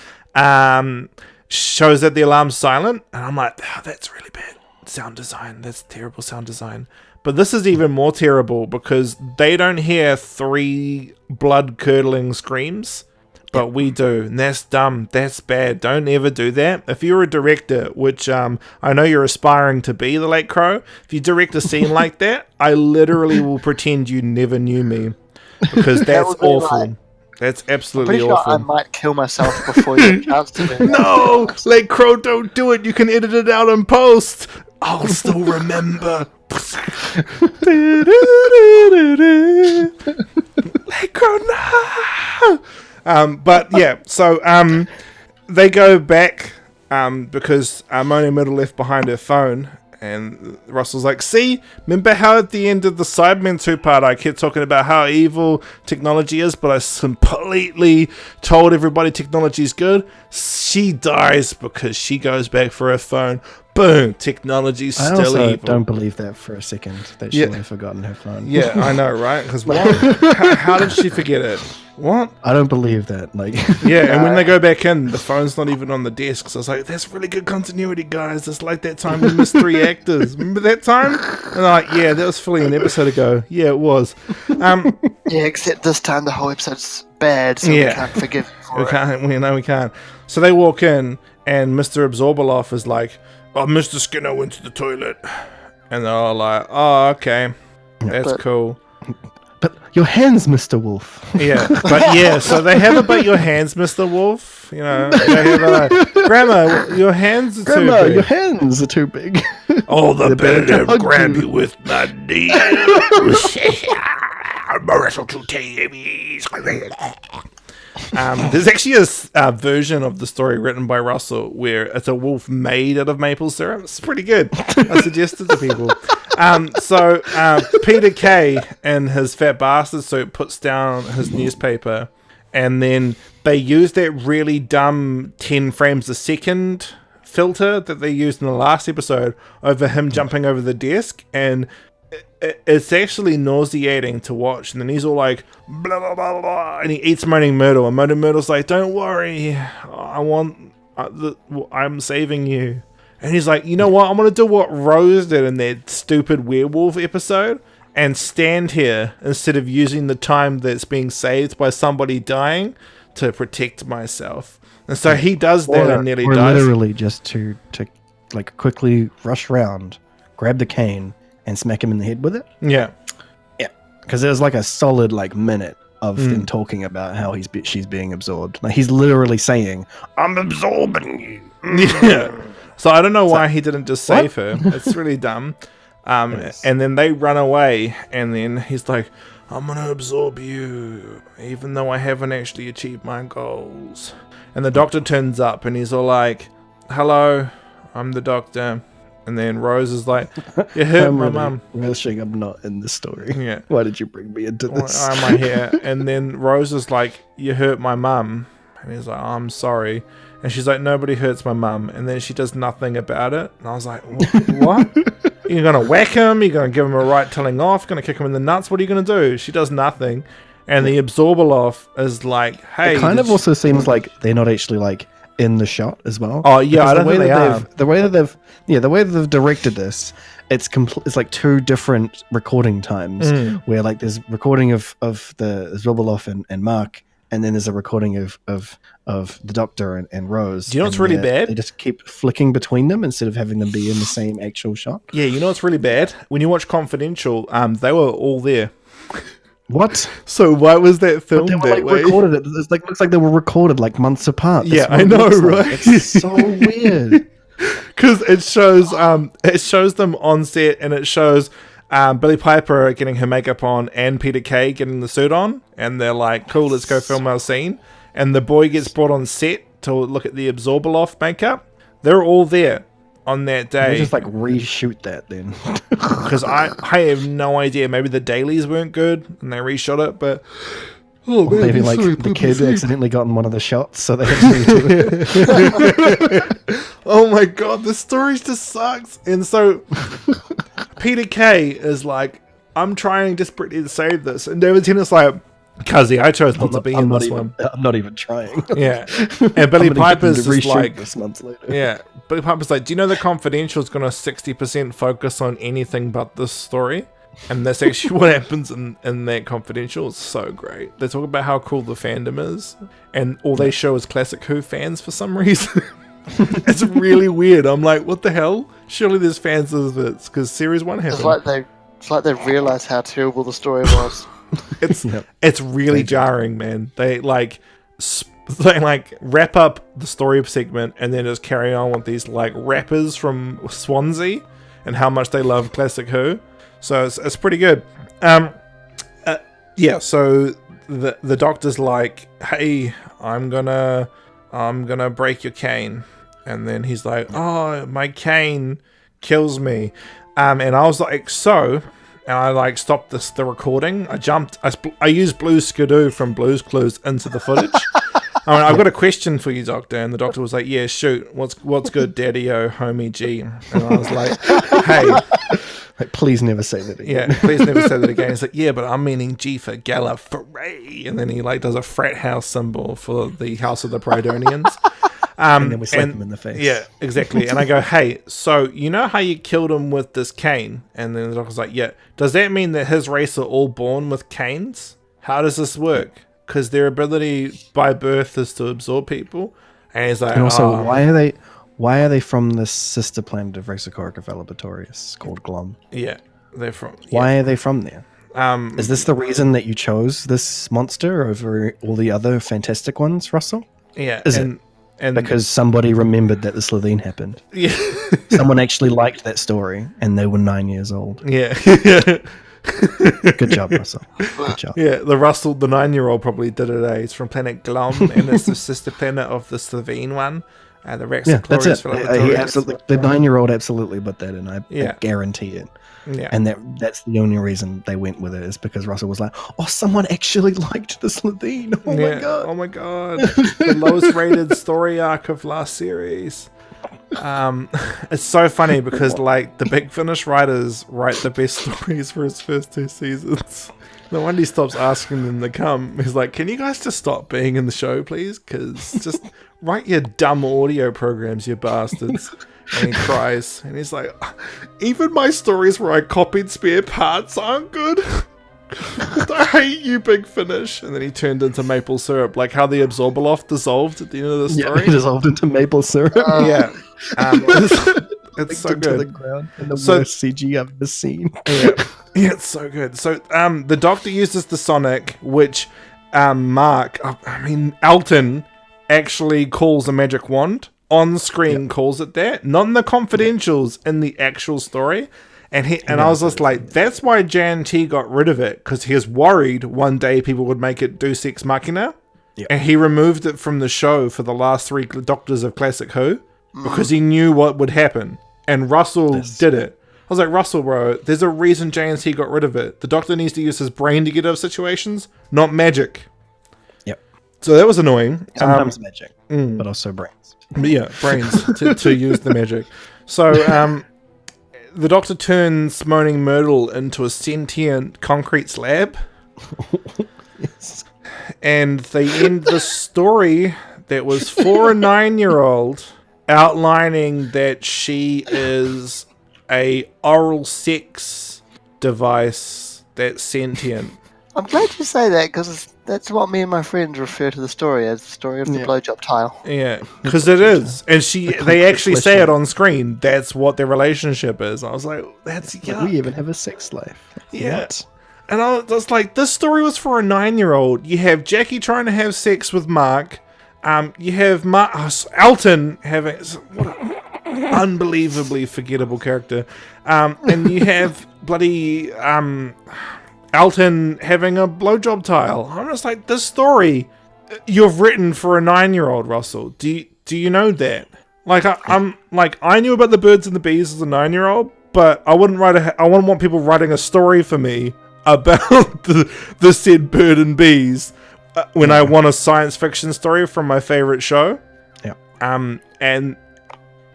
shows that the alarm's silent, and I'm like, "Oh, that's really bad sound design. That's terrible sound design." But this is even more terrible because they don't hear 3 blood-curdling screams, but we do, and that's dumb. That's bad. Don't ever do that. If you're a director, which I know you're aspiring to be, the Late Crow, if you direct a scene like that, I literally will pretend you never knew me, because that's awful. Like, that's absolutely I'm pretty awful. sure I might kill myself before you have a chance to do that. No, Late Crow, don't do it. You can edit it out in post. I'll still remember. Late Crow, no. But yeah, so they go back because Moaning Myrtle left behind her phone. And Russell's like, "See, remember how at the end of the Cybermen 2-part I kept talking about how evil technology is, but I completely told everybody technology is good?" She dies because she goes back for her phone. Boom, technology's I still also evil. don't believe that for a second, that she would have forgotten her phone. Yeah, I know, right? Because how did she forget it? What? I don't believe that. Like, Yeah, and when they go back in, the phone's not even on the desk. So I was like, "That's really good continuity, guys. It's like that time we missed 3 actors. Remember that time?" And they're like, "Yeah, that was fully an episode ago." Yeah, it was. Yeah, except this time the whole episode's bad, so we can't forgive you for We it. can't. We can't. So they walk in, and Mr. Absorbaloff is like, "Oh, Mr. Skinner went to the toilet," and they're all like, "Oh, okay, that's cool." but your hands, Mr. Wolf. Yeah, but yeah, so they have a "but your hands, Mr. Wolf." You know, they have a "Grandma, your hands are Grandma, too big." your hands are too big. Oh, the better better hug grab you. you with my nails. There's actually a version of the story written by Russell where it's a wolf made out of maple syrup. It's pretty good. I suggest it to people. So Peter Kay in his fat bastard suit puts down his newspaper, and then they use that really dumb 10 frames a second filter that they used in the last episode over him jumping over the desk, and it's actually nauseating to watch. And then he's all like blah blah blah blah, and he eats Moaning Myrtle, and Moaning Myrtle's like, don't worry, I'm saving you. And he's like, you know what, I'm gonna do what Rose did in that stupid werewolf episode and stand here instead of using the time that's being saved by somebody dying to protect myself. And so he does that and nearly dies. Literally just to like quickly rush around, grab the cane, and smack him in the head with it. Yeah. Because there's like a solid like minute of them talking about how she's being absorbed. Like he's literally saying, "I'm absorbing you." Yeah. So I don't know why he didn't just save her. It's really dumb. Yes. And then they run away, and then he's like, I'm gonna absorb you, even though I haven't actually achieved my goals. And the doctor turns up, and he's all like, hello, I'm the doctor. And then Rose is like, you hurt my mum. Wishing I'm not in the story. Yeah. Why did you bring me into this? Why am I here? And then Rose is like, you hurt my mum. And he's like, oh, I'm sorry. And she's like, nobody hurts my mum. And then she does nothing about it. And I was like, what? You're going to whack him? You're going to give him a right telling off? Going to kick him in the nuts? What are you going to do? She does nothing. And the Absorbaloff is like, hey. It kind of also seems like they're not actually like in the shot as well. Oh, yeah, I don't think they are. The way that they've directed this, it's like two different recording times where like there's recording of the Absorbaloff and Mark, and then there's a recording of the Doctor and Rose. Do you know what's really bad? They just keep flicking between them instead of having them be in the same actual shot. Yeah, you know what's really bad? When you watch Confidential, they were all there. What? So why was that filmed But they were that like way? recorded. It looks like they were recorded like months apart. Yeah, That's what I it know, looks like. right? It's so weird. Because it shows them on set, and it shows Billie Piper getting her makeup on and Peter Kay getting the suit on, and they're like, cool, let's go film our scene. And the boy gets brought on set to look at the Absorbaloff makeup. They're all there on that day. They just like reshoot that then. Because I have no idea. Maybe the dailies weren't good and they reshot it, but oh, man, maybe like the kid accidentally got in one of the shots, so they had to redo it. Oh my god, this story just sucks. And so Peter Kay is like, I'm trying desperately to save this, and David Tennant's like, Cuzzy, I chose not to be in this one. I'm not even trying. Yeah. And Billy Piper's just like, this months later. yeah. Billy Piper's like, do you know the Confidential is going to 60% focus on anything but this story? And that's actually what happens in that Confidential. It's so great. They talk about how cool the fandom is, and all they show is classic Who fans for some reason. It's really weird. I'm like, what the hell? Surely there's fans of this, because series 1 happened. It's like they realised how terrible the story was. It's really jarring, man. They like wrap up the story segment and then just carry on with these like rappers from Swansea and how much they love classic Who. So it's pretty good. Yeah. So the Doctor's like, hey, I'm gonna break your cane, and then he's like, oh, my cane kills me, and I was like, so. And I like stopped the recording. I used Blues Skidoo from Blues Clues into the footage. I mean, I've got a question for you, Doctor. And the Doctor was like, yeah, shoot. What's good, Daddy-O, homie G? And I was like, hey. Like, please never say that again. Yeah, please never say that again. He's like, yeah, but I'm meaning G for Gallifrey. And then he like does a frat house symbol for the House of the Prydonians. And then we slap him in the face. Yeah, exactly. And I go, hey, so you know how you killed him with this cane? And then the Doctor's like, yeah. Does that mean that his race are all born with canes? How does this work? Because their ability by birth is to absorb people. And he's like, and also, why are they from the sister planet of Raxacorica Valibatorius called Glom? Yeah, they're from. Yeah. Why are they from there? Is this the reason that you chose this monster over all the other fantastic ones, Russell? Yeah, Is it? And because somebody remembered that the Slitheen happened. Yeah. Someone actually liked that story, and they were 9 years old. Yeah. Good job, Russell. Good job. Yeah, the 9-year-old probably did it. He's from planet Glom, and it's the sister planet of the Slovene one. The Rex That's it. for like He absolutely, the 9-year-old absolutely put that in. I guarantee it. Yeah. And that's the only reason they went with it is because Russell was like, oh, someone actually liked the Slovene. Oh my god. The lowest rated story arc of last series. It's so funny because like the Big Finish writers write the best stories for his first 2 seasons. The one he stops asking them to come, he's like, can you guys just stop being in the show, please? Because just write your dumb audio programs, you bastards. And he cries, and he's like, even my stories where I copied spare parts aren't good. I hate you, Big Finish. And then he turned into maple syrup, like how the Absorbaloff dissolved at the end of the story. Yeah, he dissolved into maple syrup. Yeah. It's so good. To the ground in the worst CG I've ever seen. Yeah, it's so good. So the Doctor uses the Sonic, which Alton actually calls a magic wand. On screen calls it that, not in the confidentials, in the actual story. And I was just like, that's why JNT got rid of it, because he was worried one day people would make it Deus Ex Machina. Yep. And he removed it from the show for the last 3 Doctors of Classic Who, because he knew what would happen. And Russell did it. I was like, Russell, bro, there's a reason JNT got rid of it. The Doctor needs to use his brain to get out of situations, not magic. Yep. So that was annoying. Sometimes magic, but also brains. Yeah, brains to use the magic. So the Doctor turns Moaning Myrtle into a sentient concrete slab. Yes. And they end the story that was for a 9-year-old outlining that she is a oral sex device that's sentient. I'm glad you say that, because that's what me and my friends refer to the story as, the story of the blowjob tile. Yeah, because it is. And they actually say it on screen. That's what their relationship is. I was like, that's yuck. We even have a sex life. Yeah. What? And I was like, this story was for a 9-year-old. You have Jackie trying to have sex with Mark. You have Alton having... What an unbelievably forgettable character. And you have bloody... Alton having a blowjob tile. I'm just like, this story you've written for a 9-year-old, Russell. Do you know that? Like, I knew about the birds and the bees as a 9-year-old, but I wouldn't want people writing a story for me about the said bird and bees when I want a science fiction story from my favorite show. Yeah.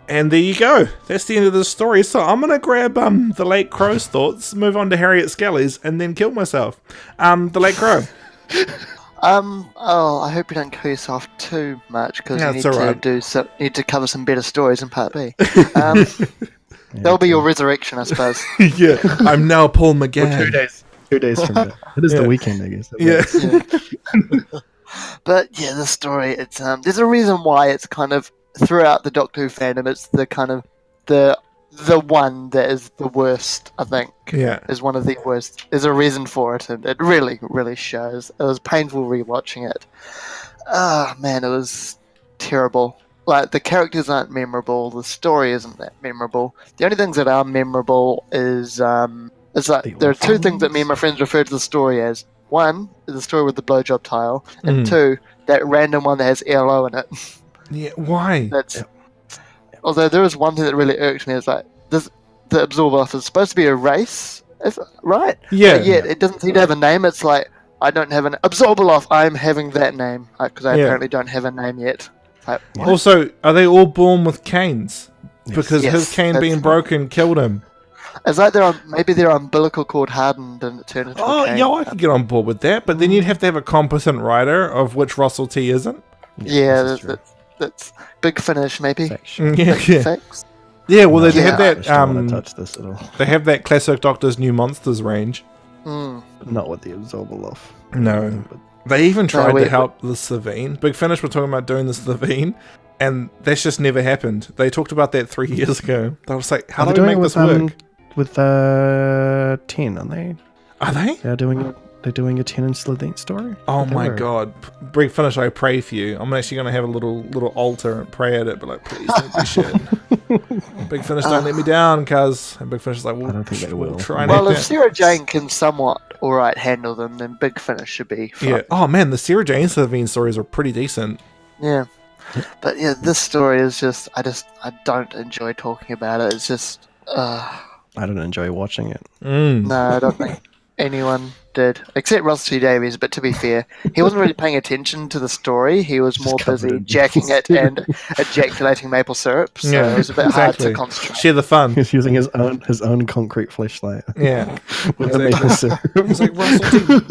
And there you go. That's the end of the story. So I'm going to grab the Late Crow's thoughts, move on to Harriet Skelly's, and then kill myself. The Late Crow. I hope you don't kill yourself too much, because you need to cover some better stories in Part B. That'll be your resurrection, I suppose. Yeah, I'm now Paul McGann. Well, 2 days from now. It is the weekend, I guess. Yeah. But yeah, the story, it's there's a reason why it's kind of throughout the Doctor Who fandom, it's the kind of the one that is the worst, I think. Yeah. Is one of the worst. There's a reason for it, and it really, really shows. It was painful rewatching it. Man, it was terrible. Like, the characters aren't memorable, the story isn't that memorable. The only things that are memorable is like, there are 2 things that me and my friends refer to the story as. One is the story with the blowjob tile, and 2, that random one that has ELO in it. Yeah, why? Although there is one thing that really irked me, is like, the Absorbaloff is supposed to be a race, right? Yeah. But yet it doesn't seem to have a name. It's like, I don't have an Absorbaloff, I'm having that name, because I apparently don't have a name yet. Like, also, are they all born with canes? Because Yes, his cane being broken killed him. It's like maybe their umbilical cord hardened and it turned into a cane. Yeah, I could get on board with that, but then you'd have to have a competent writer, of which Russell T isn't. Yeah, that's Big Finish, maybe. Yeah. Facts. Yeah, well, they have that. I don't want to touch this at all. They have that classic Doctor's New Monsters range. Not with the Absorbaloff. No, they even tried to help the Slovene. Big Finish were talking about doing the Slovene, and that's just never happened. They talked about that 3 years ago. They were like, "How do we make this work?" With 10, aren't they? Are they? They're doing a 10 and Slovene story. Oh my god, Big Finish! I pray for you. I'm actually gonna have a little altar and pray at it, but like, please don't be shit. Big Finish don't let me down, cuz. And Big Finish is like, I don't think they will. try and Well, act if out. Sarah Jane can somewhat alright handle them, then Big Finish should be fun. Yeah. Oh man, the Sarah Jane Savine stories are pretty decent. Yeah. But yeah, this story is just I don't enjoy talking about it. It's just I don't enjoy watching it. no, I don't think anyone did. Except Russell T Davies, but to be fair, he wasn't really paying attention to the story. He was more covered busy in jacking it and ejaculating maple syrup, so it was a bit hard to concentrate. Share the fun. He's using his own concrete fleshlight. Yeah. With the maple syrup. It's like Russell T.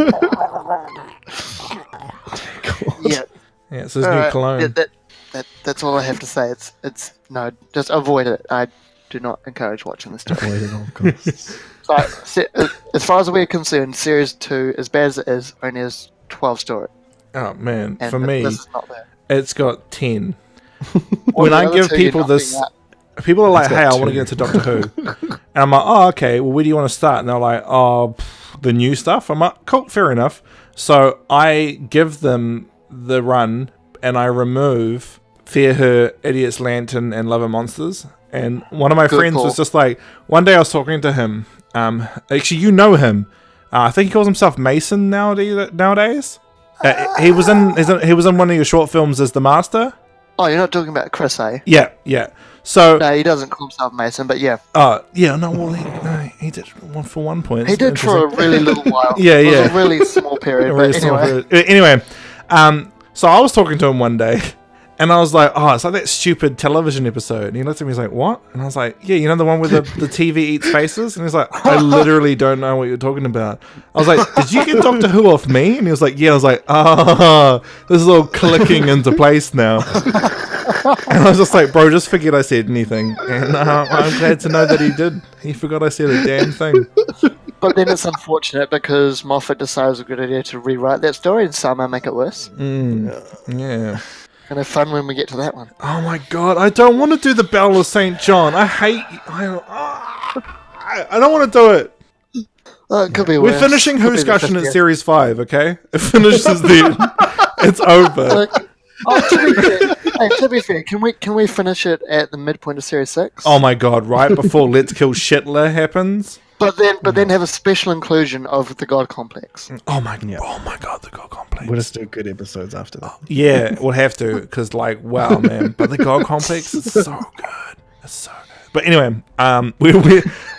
Yeah. Yeah, it's his new cologne. That's all I have to say. It's no, just avoid it. I do not encourage watching this story. Avoid at all costs. So, as far as we're concerned, Series 2, as bad as it is, only has 12 story. Oh man, And for me, this is not there. it's got 10. Well, When the I other give two, you're people not this, being up. people are like, It's got "Hey, I want to two. get into Doctor Who," and I'm like, "Oh, okay. Well, where do you want to start?" And they're like, "Oh, the new stuff." I'm like, "Cool, fair enough." So I give them the run, and I remove Fear Her, Idiot's Lantern, and Love and Monsters. And one of my Good friends call. was just like, one day I was talking to him. Actually, you know him. I think he calls himself Mason nowadays. He was in one of your short films as the Master. Oh, you're not talking about Chris, eh? Yeah. So, No, he doesn't call himself Mason, but yeah. yeah, no, well, he did one for 1 point. He did for a really little while. Yeah, It was yeah. a really small period, Really but small anyway. period. Anyway, so I was talking to him one day, and I was like, "Oh, it's like that stupid television episode." And he looked at me, he's like, "What?" And I was like, "Yeah, you know the one where the TV eats faces?" And he's like, "I literally don't know what you're talking about." I was like, "Did you get Doctor Who off me?" And he was like, "Yeah." I was like, "Ah, this is all clicking into place now." And I was just like, "Bro, just forget I said anything." And I'm glad to know that he did. He forgot I said a damn thing. But then it's unfortunate because Moffat decided it was a good idea to rewrite that story and somehow make it worse. Yeah. Gonna have fun when we get to that one. Oh my god, I don't want to do the Bell of St. John. I hate... I don't want to do it. Oh, it could be We're worse. finishing Could be the Whoscussion at 50th. Series 5, okay? It finishes then. It's over. To be fair, can we finish it at the midpoint of Series 6? Oh my god, right before Let's Kill Shitler happens? But then have a special inclusion of the God Complex. Oh my god, the God Complex. We'll just do good episodes after that. Yeah, we'll have to, because like, wow, man. But the God Complex is so good. It's so good. But anyway,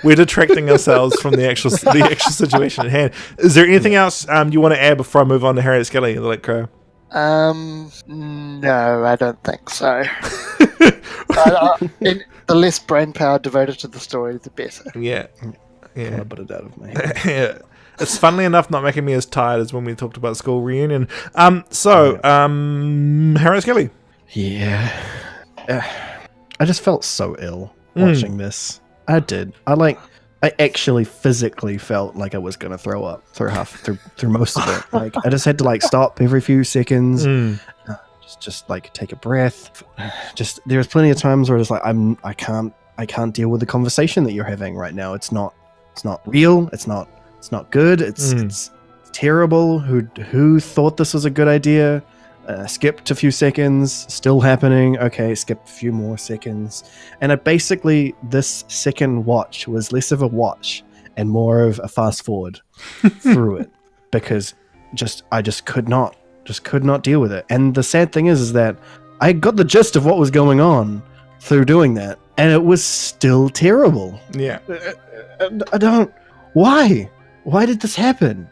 we're detracting ourselves from the actual situation at hand. Is there anything else you want to add before I move on to Harriet Skelly and the Let Crow? No, I don't think so. The less brain power devoted to the story, the better. Yeah. I put it out of my head. Yeah. It's funnily enough not making me as tired as when we talked about school reunion. Harriet Skelly. Yeah. I just felt so ill watching this. I did. I actually physically felt like I was gonna throw up through most of it. Like I just had to like stop every few seconds, just like take a breath. Just there's plenty of times where it's like I can't deal with the conversation that you're having right now. It's not real. It's not good. It's terrible. Who thought this was a good idea? Skipped a few seconds, still happening. Okay, skip a few more seconds. And this second watch was less of a watch and more of a fast forward through it because I just could not deal with it. And the sad thing is that I got the gist of what was going on through doing that, and it was still terrible. Yeah. Why did this happen?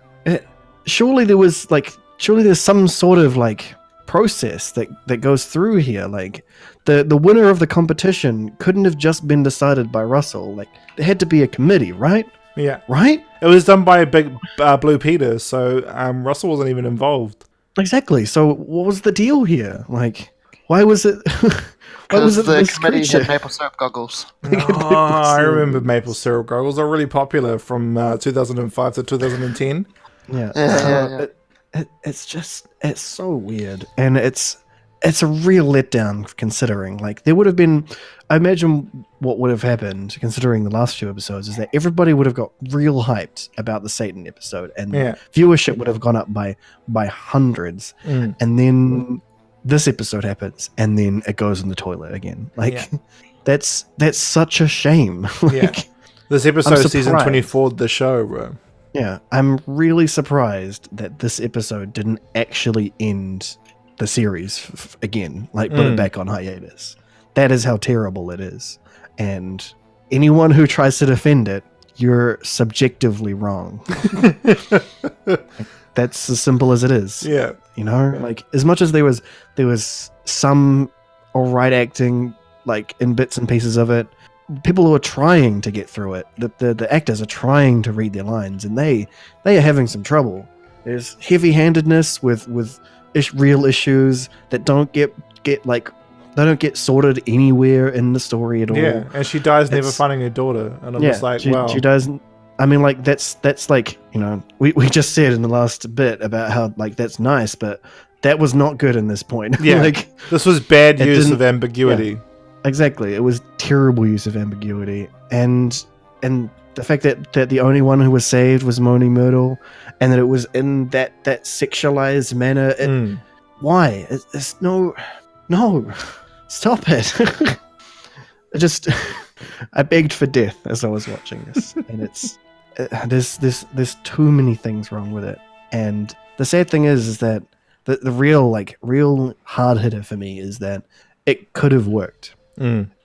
Surely there's some sort of like process that goes through here. Like the winner of the competition couldn't have just been decided by Russell. Like there had to be a committee, right? Yeah. Right? It was done by a big Blue Peter, so Russell wasn't even involved. Exactly. So what was the deal here? Like, why was it? Because the this committee creature? had maple syrup goggles. Oh, I remember maple syrup goggles. They're really popular from 2005 to 2010. Yeah. It's so weird, and it's a real letdown considering like there would have been. I imagine what would have happened considering the last few episodes is that everybody would have got real hyped about the Satan episode, and viewership would have gone up by hundreds, and then this episode happens, and then it goes in the toilet again. Like That's such a shame. Yeah. This episode is season surprised. 24 of the show, bro. Yeah, I'm really surprised that this episode didn't actually end the series again, like put it back on hiatus. That is how terrible it is. And anyone who tries to defend it, you're subjectively wrong. That's as simple as it is. Yeah. You know, like as much as there was some alright acting, like in bits and pieces of it, people who are trying to get through it, the actors are trying to read their lines, and they are having some trouble. There's heavy-handedness with real issues that don't get like they don't get sorted anywhere in the story at all. Yeah, and she dies never finding her daughter, and I'm just like, wow. She doesn't. I mean, like that's like, you know, we just said in the last bit about how like that's nice, but that was not good in this point. Yeah, like this was bad use of ambiguity. Yeah. Exactly, it was terrible use of ambiguity, and the fact that the only one who was saved was Moni Myrtle, and that it was in that sexualized manner. Why? It's no, stop it! I begged for death as I was watching this, and it's there's too many things wrong with it. And the sad thing is that the real hard hitter for me is that it could have worked.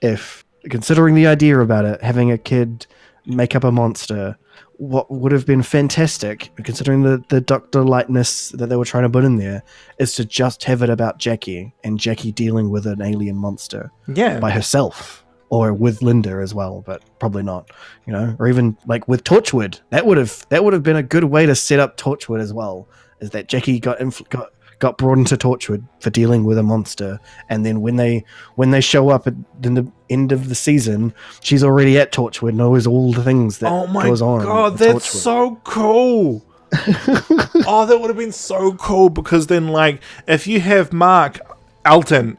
If, considering the idea about it, having a kid make up a monster, what would have been fantastic, considering the doctor lightness that they were trying to put in there, is to just have it about Jackie, and Jackie dealing with an alien monster by herself, or with Linda as well, but probably not, you know, or even like with Torchwood. That would have been a good way to set up Torchwood as well, is that Jackie got brought into Torchwood for dealing with a monster, and then when they show up in the end of the season, she's already at Torchwood, knows all the things that goes on. Oh my god, that's so cool! Oh, that would have been so cool, because then, like, if you have Alton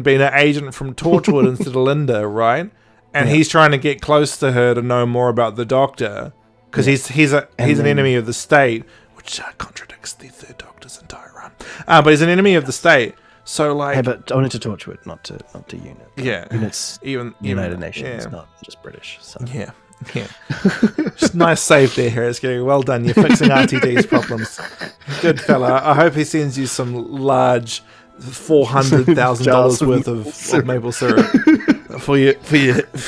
being an agent from Torchwood instead of Linda, right? And he's trying to get close to her to know more about the Doctor, because he's an enemy of the state, which contradicts the Third Doctor's entire run. But he's an enemy of the state. So, like, hey, but only to Torchwood, not to UNIT. Yeah, UNIT's even United Nations, not just British. So. Yeah. Just nice save there, Harris. Getting well done. You're fixing RTD's problems. Good fella. I hope he sends you some large $400,000 worth of maple syrup for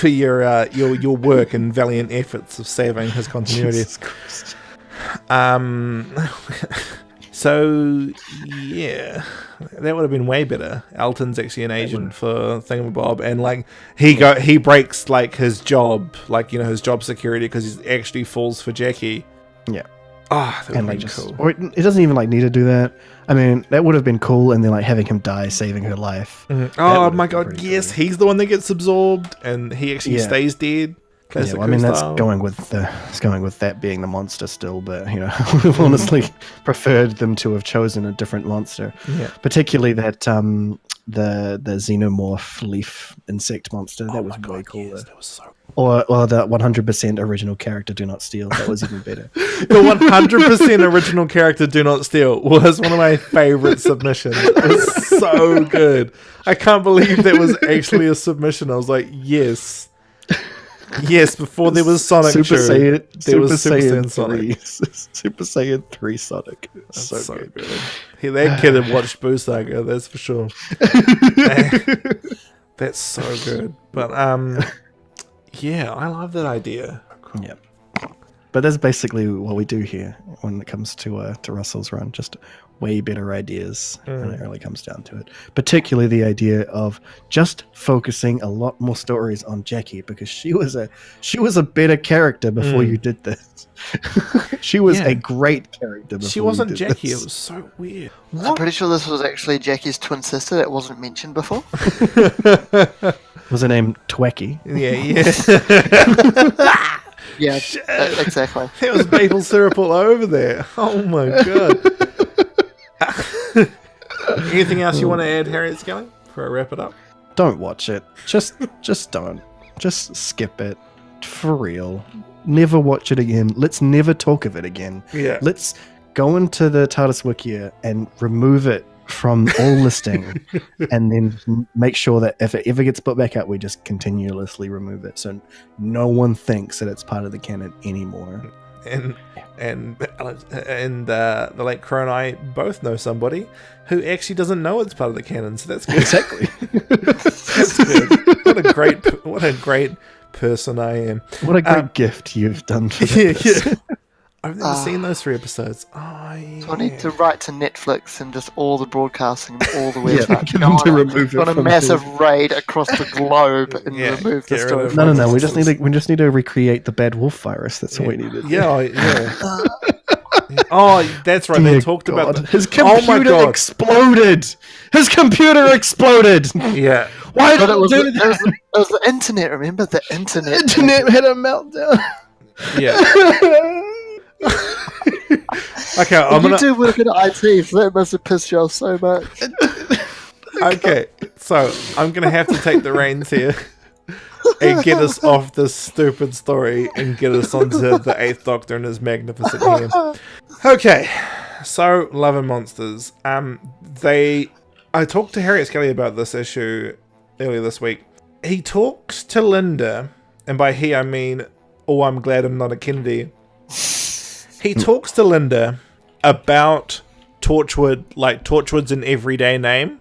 your work and valiant efforts of saving his continuity. So yeah, that would have been way better. Alton's actually an agent for Thingamabob, and like he breaks like his job, like, you know, his job security, because he actually falls for Jackie. Yeah. Ah, that would have been cool. Or it doesn't even like need to do that. I mean, that would have been cool, and then like having him die, saving her life. Oh my god, yes, cool. He's the one that gets absorbed, and he actually stays dead. Yeah, well, I mean, that's going with that being the monster still, but, you know, I would have honestly preferred them to have chosen a different monster. Yeah. Particularly that the xenomorph leaf insect monster. That was way cooler. Yes, that was so cool. Or the 100% original character Do Not Steal. That was even better. The 100% original character Do Not Steal was one of my favorite submissions. It was so good. I can't believe that was actually a submission. I was like, yes. Yes, before there was Sonic Super Saiyan, there was Super Saiyan Sonic. 3. Super Saiyan 3 Sonic. So good. Hey, that kid had watched Boo Saga, that's for sure. That's so good. But yeah, I love that idea. Cool. Yeah. But that's basically what we do here when it comes to Russell's run. Just way better ideas when it really comes down to it. Particularly the idea of just focusing a lot more stories on Jackie, because she was a better character before you did this. She was a great character before she wasn't you did Jackie. This. It was so weird. I'm pretty sure this was actually Jackie's twin sister that wasn't mentioned before. Was her name Twacky? Yeah, exactly. There was maple syrup all over there. Oh my god. Anything else you want to add, Harriet Skelly, before I wrap it up? Don't watch it. Just don't. Just skip it. For real. Never watch it again. Let's never talk of it again. Yeah. Let's go into the TARDIS Wikia and remove it from all listing, and then make sure that if it ever gets put back up, we just continuously remove it, so no one thinks that it's part of the canon anymore. And the late Crow and I both know somebody who actually doesn't know it's part of the canon, so that's good. Exactly. That's good. What a great person I am. What a great gift you've done for this. Yeah. I've never seen those 3 episodes. Oh, yeah. So I need to write to Netflix and just all the broadcasting and all the websites. get them to remove it on a from massive raid across the globe and remove the story. No. We just need to recreate the bad wolf virus. That's what we needed. Yeah. Oh, that's right. They talked about his computer exploded. His computer exploded. Yeah. Why? But it was the internet. Remember the internet? Internet had a meltdown. Yeah. Okay, you do work in IT, so that must have pissed you off so much. Okay, so I'm gonna have to take the reins here and get us off this stupid story and get us onto the 8th Doctor and his magnificent hair. Okay, so Love and Monsters. I talked to Harriet Skelly about this issue earlier this week. He talks to Linda, and by he I mean, oh, I'm glad I'm not a Kennedy. He talks to Linda about Torchwood, like Torchwood's an everyday name.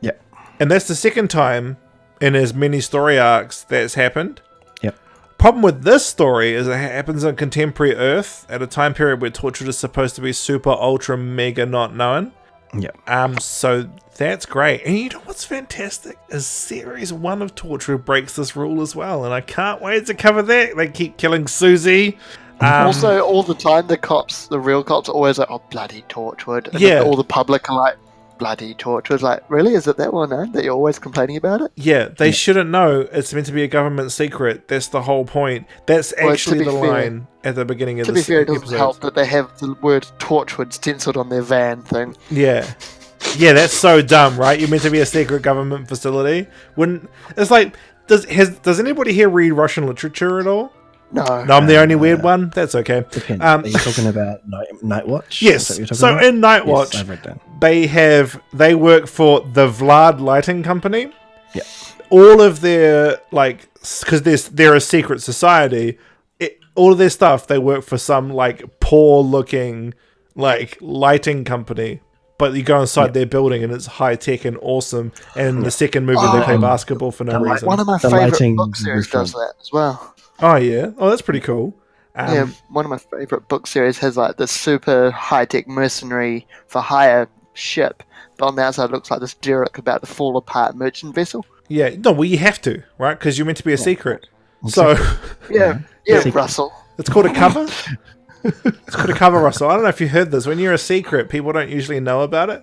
Yeah. And that's the second time in as many story arcs that's happened. Yep. Problem with this story is it happens on contemporary Earth at a time period where Torchwood is supposed to be super, ultra, mega not known. Yep. So that's great. And you know what's fantastic is series 1 of Torchwood breaks this rule as well. And I can't wait to cover that. They keep killing Susie. Also, all the time, the real cops are always like, oh, bloody Torchwood. And yeah. All the public are like, bloody Torchwood. Like, really? Is it that one, that you're always complaining about it? Yeah, they shouldn't know. It's meant to be a government secret. That's the whole point. That's actually the line at the beginning of the episode. To be fair, it doesn't help that they have the word Torchwood stenciled on their van thing. Yeah. Yeah, that's so dumb, right? You're meant to be a secret government facility. It's like, does anybody here read Russian literature at all? No, I'm the only weird one. That's okay. Depends. Are you talking about Night Watch? Yes. So in Night Watch, yes, I've read that. they work for the Vlad Lighting Company. Yeah. All of their because they're a secret society. All of their stuff they work for some poor looking lighting company. But you go inside their building and it's high tech and awesome. And in the second movie they play basketball for no reason. One of my favorite book series does that as well. Oh yeah, that's pretty cool. One of my favorite book series has this super high-tech mercenary for hire ship, but on the outside it looks like this derrick about to fall apart merchant vessel. Yeah, no, well you have to, right? Because you're meant to be a secret. So yeah, Russell. It's called a cover. It's called a cover, Russell. I don't know if you heard this. When you're a secret, people don't usually know about it.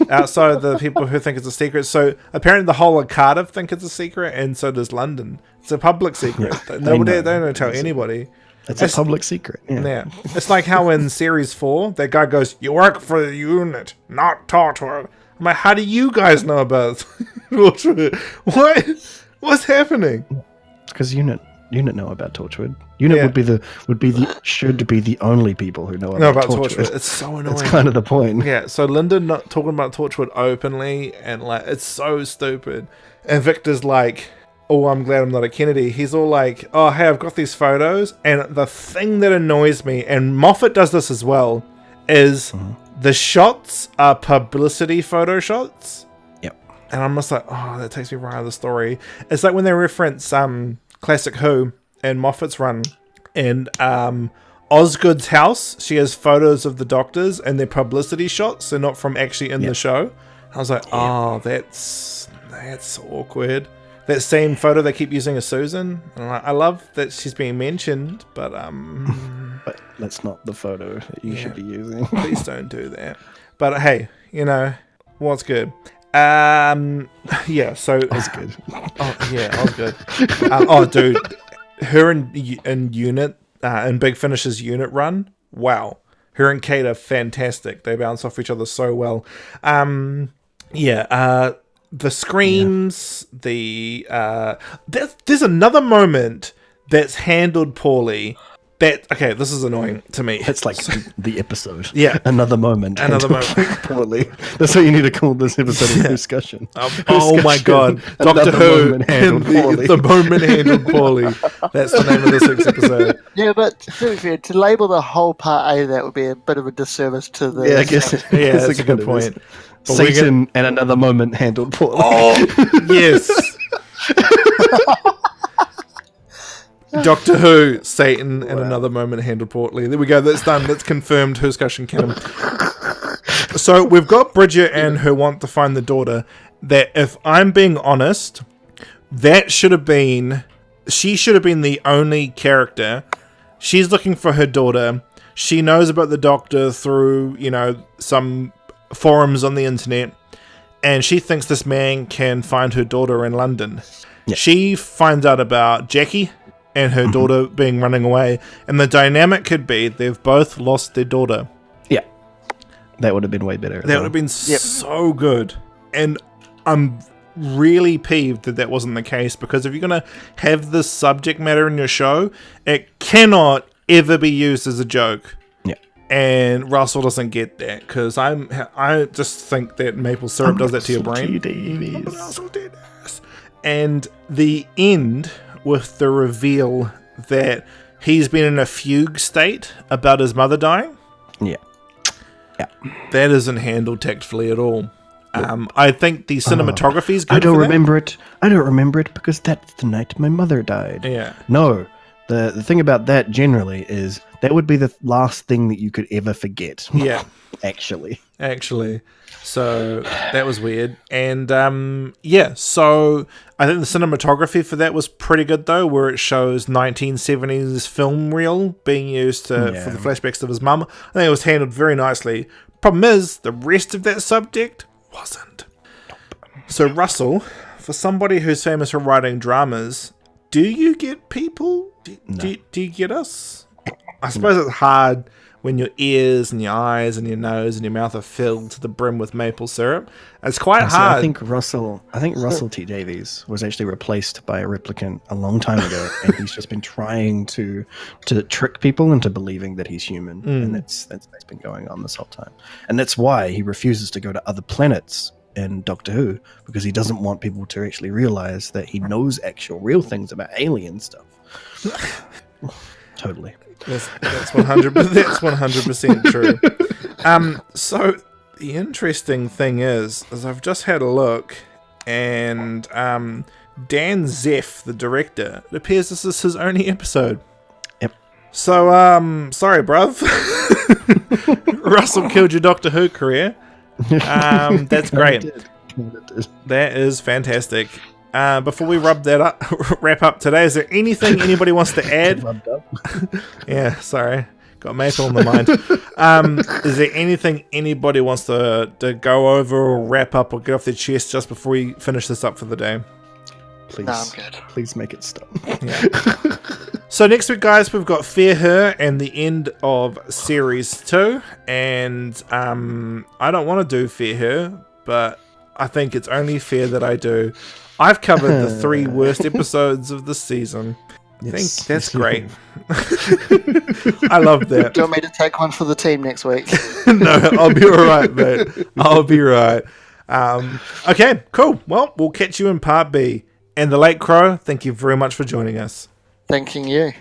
Outside of the people who think it's a secret. So apparently the whole of Cardiff think it's a secret, and so does London. It's a public secret. They don't tell anybody. It's a public secret. Yeah. It's like how in series 4, that guy goes, "You work for the unit, not Torchwood." I'm like, how do you guys know about Torchwood? What's happening? It's because unit know about Torchwood. Unit should be the only people who know about Torchwood. It's so annoying. That's kind of the point. Yeah, so Linda not talking about Torchwood openly, and it's so stupid. And Victor's like, oh, I'm glad I'm not a Kennedy. He's all like, oh, hey, I've got these photos, and the thing that annoys me, and Moffat does this as well, is the shots are publicity photo shots. Yep. And I'm just like, oh, that takes me right out of the story. It's like when they reference Classic Who and Moffat's run, and Osgood's house, she has photos of the doctors and their publicity shots. They're not from actually in the show. I was like, oh, that's awkward. That same photo they keep using of Susan. And I love that she's being mentioned, but but that's not the photo that you should be using. Please don't do that. But hey, what's good? Yeah, so that's good. Oh yeah, I was good. Oh dude, her in unit in Big Finish's unit run. Wow, her and Kate are fantastic. They bounce off each other so well. The screams. There's another moment that's handled poorly. Okay, this is annoying to me. It's like the episode. Yeah. Another moment. Another moment. Poorly. That's what you need to call this episode of Whoscussion. Oh my god. Doctor Who and the moment handled poorly. That's the name of this week's episode. Yeah, but to be fair, to label the whole part A, that would be a bit of a disservice to the... Yeah, I guess. Yeah, that's a good point. But Satan and another moment handled poorly. Oh, yes. Doctor Who, Satan, and another moment handled poorly. There we go. That's done. That's confirmed. Whoscussion canon. So we've got Bridget and her want to find the daughter. That, if I'm being honest, that should have been... She should have been the only character. She's looking for her daughter. She knows about the Doctor through, some forums on the internet. And she thinks this man can find her daughter in London. Yeah. She finds out about Jackie and her daughter being running away, and the dynamic could be they've both lost their daughter. Yeah, that would have been way better. That would have been so good, and I'm really peeved that wasn't the case, because if you're gonna have this subject matter in your show, it cannot ever be used as a joke. Yeah, and Russell doesn't get that, because I just think that maple syrup does that to your brain. And the end with the reveal that he's been in a fugue state about his mother dying. Yeah. That isn't handled tactfully at all. I think the cinematography is good. I don't remember it. I don't remember it because that's the night my mother died. Yeah. No, the thing about that generally is that would be the last thing that you could ever forget. Yeah. Actually. So that was weird. And so I think the cinematography for that was pretty good, though, where it shows 1970s film reel being used for the flashbacks of his mum. I think it was handled very nicely. Problem is, the rest of that subject wasn't. So Russell, for somebody who's famous for writing dramas, do you get people? Do you get us? I suppose it's hard when your ears and your eyes and your nose and your mouth are filled to the brim with maple syrup. It's quite hard. I think Russell T. Davies was actually replaced by a replicant a long time ago, and he's just been trying to trick people into believing that he's human, and that's been going on this whole time. And that's why he refuses to go to other planets in Doctor Who, because he doesn't want people to actually realize that he knows actual real things about alien stuff. Totally. That's 100% true. So the interesting thing is I've just had a look, and Dan Zeff, the director, it appears this is his only episode. Yep. So sorry, bruv. Russell killed your Doctor Who career. That's great. That is fantastic. Before we wrap up today, is there anything anybody wants to add? Yeah, sorry. Got maple on the mind. Is there anything anybody wants to go over or wrap up or get off their chest just before we finish this up for the day? Please, no, I'm good. Please make it stop. Yeah. So next week, guys, we've got Fear Her and the end of Series 2. And I don't want to do Fear Her, but I think it's only fair that I do. I've covered the 3 worst episodes of this season. I think that's great. I love that. Do you want me to take one for the team next week? No, I'll be alright, mate. I'll be right. Okay, cool. Well, we'll catch you in part B. And the Late Crow, thank you very much for joining us. Thanking you.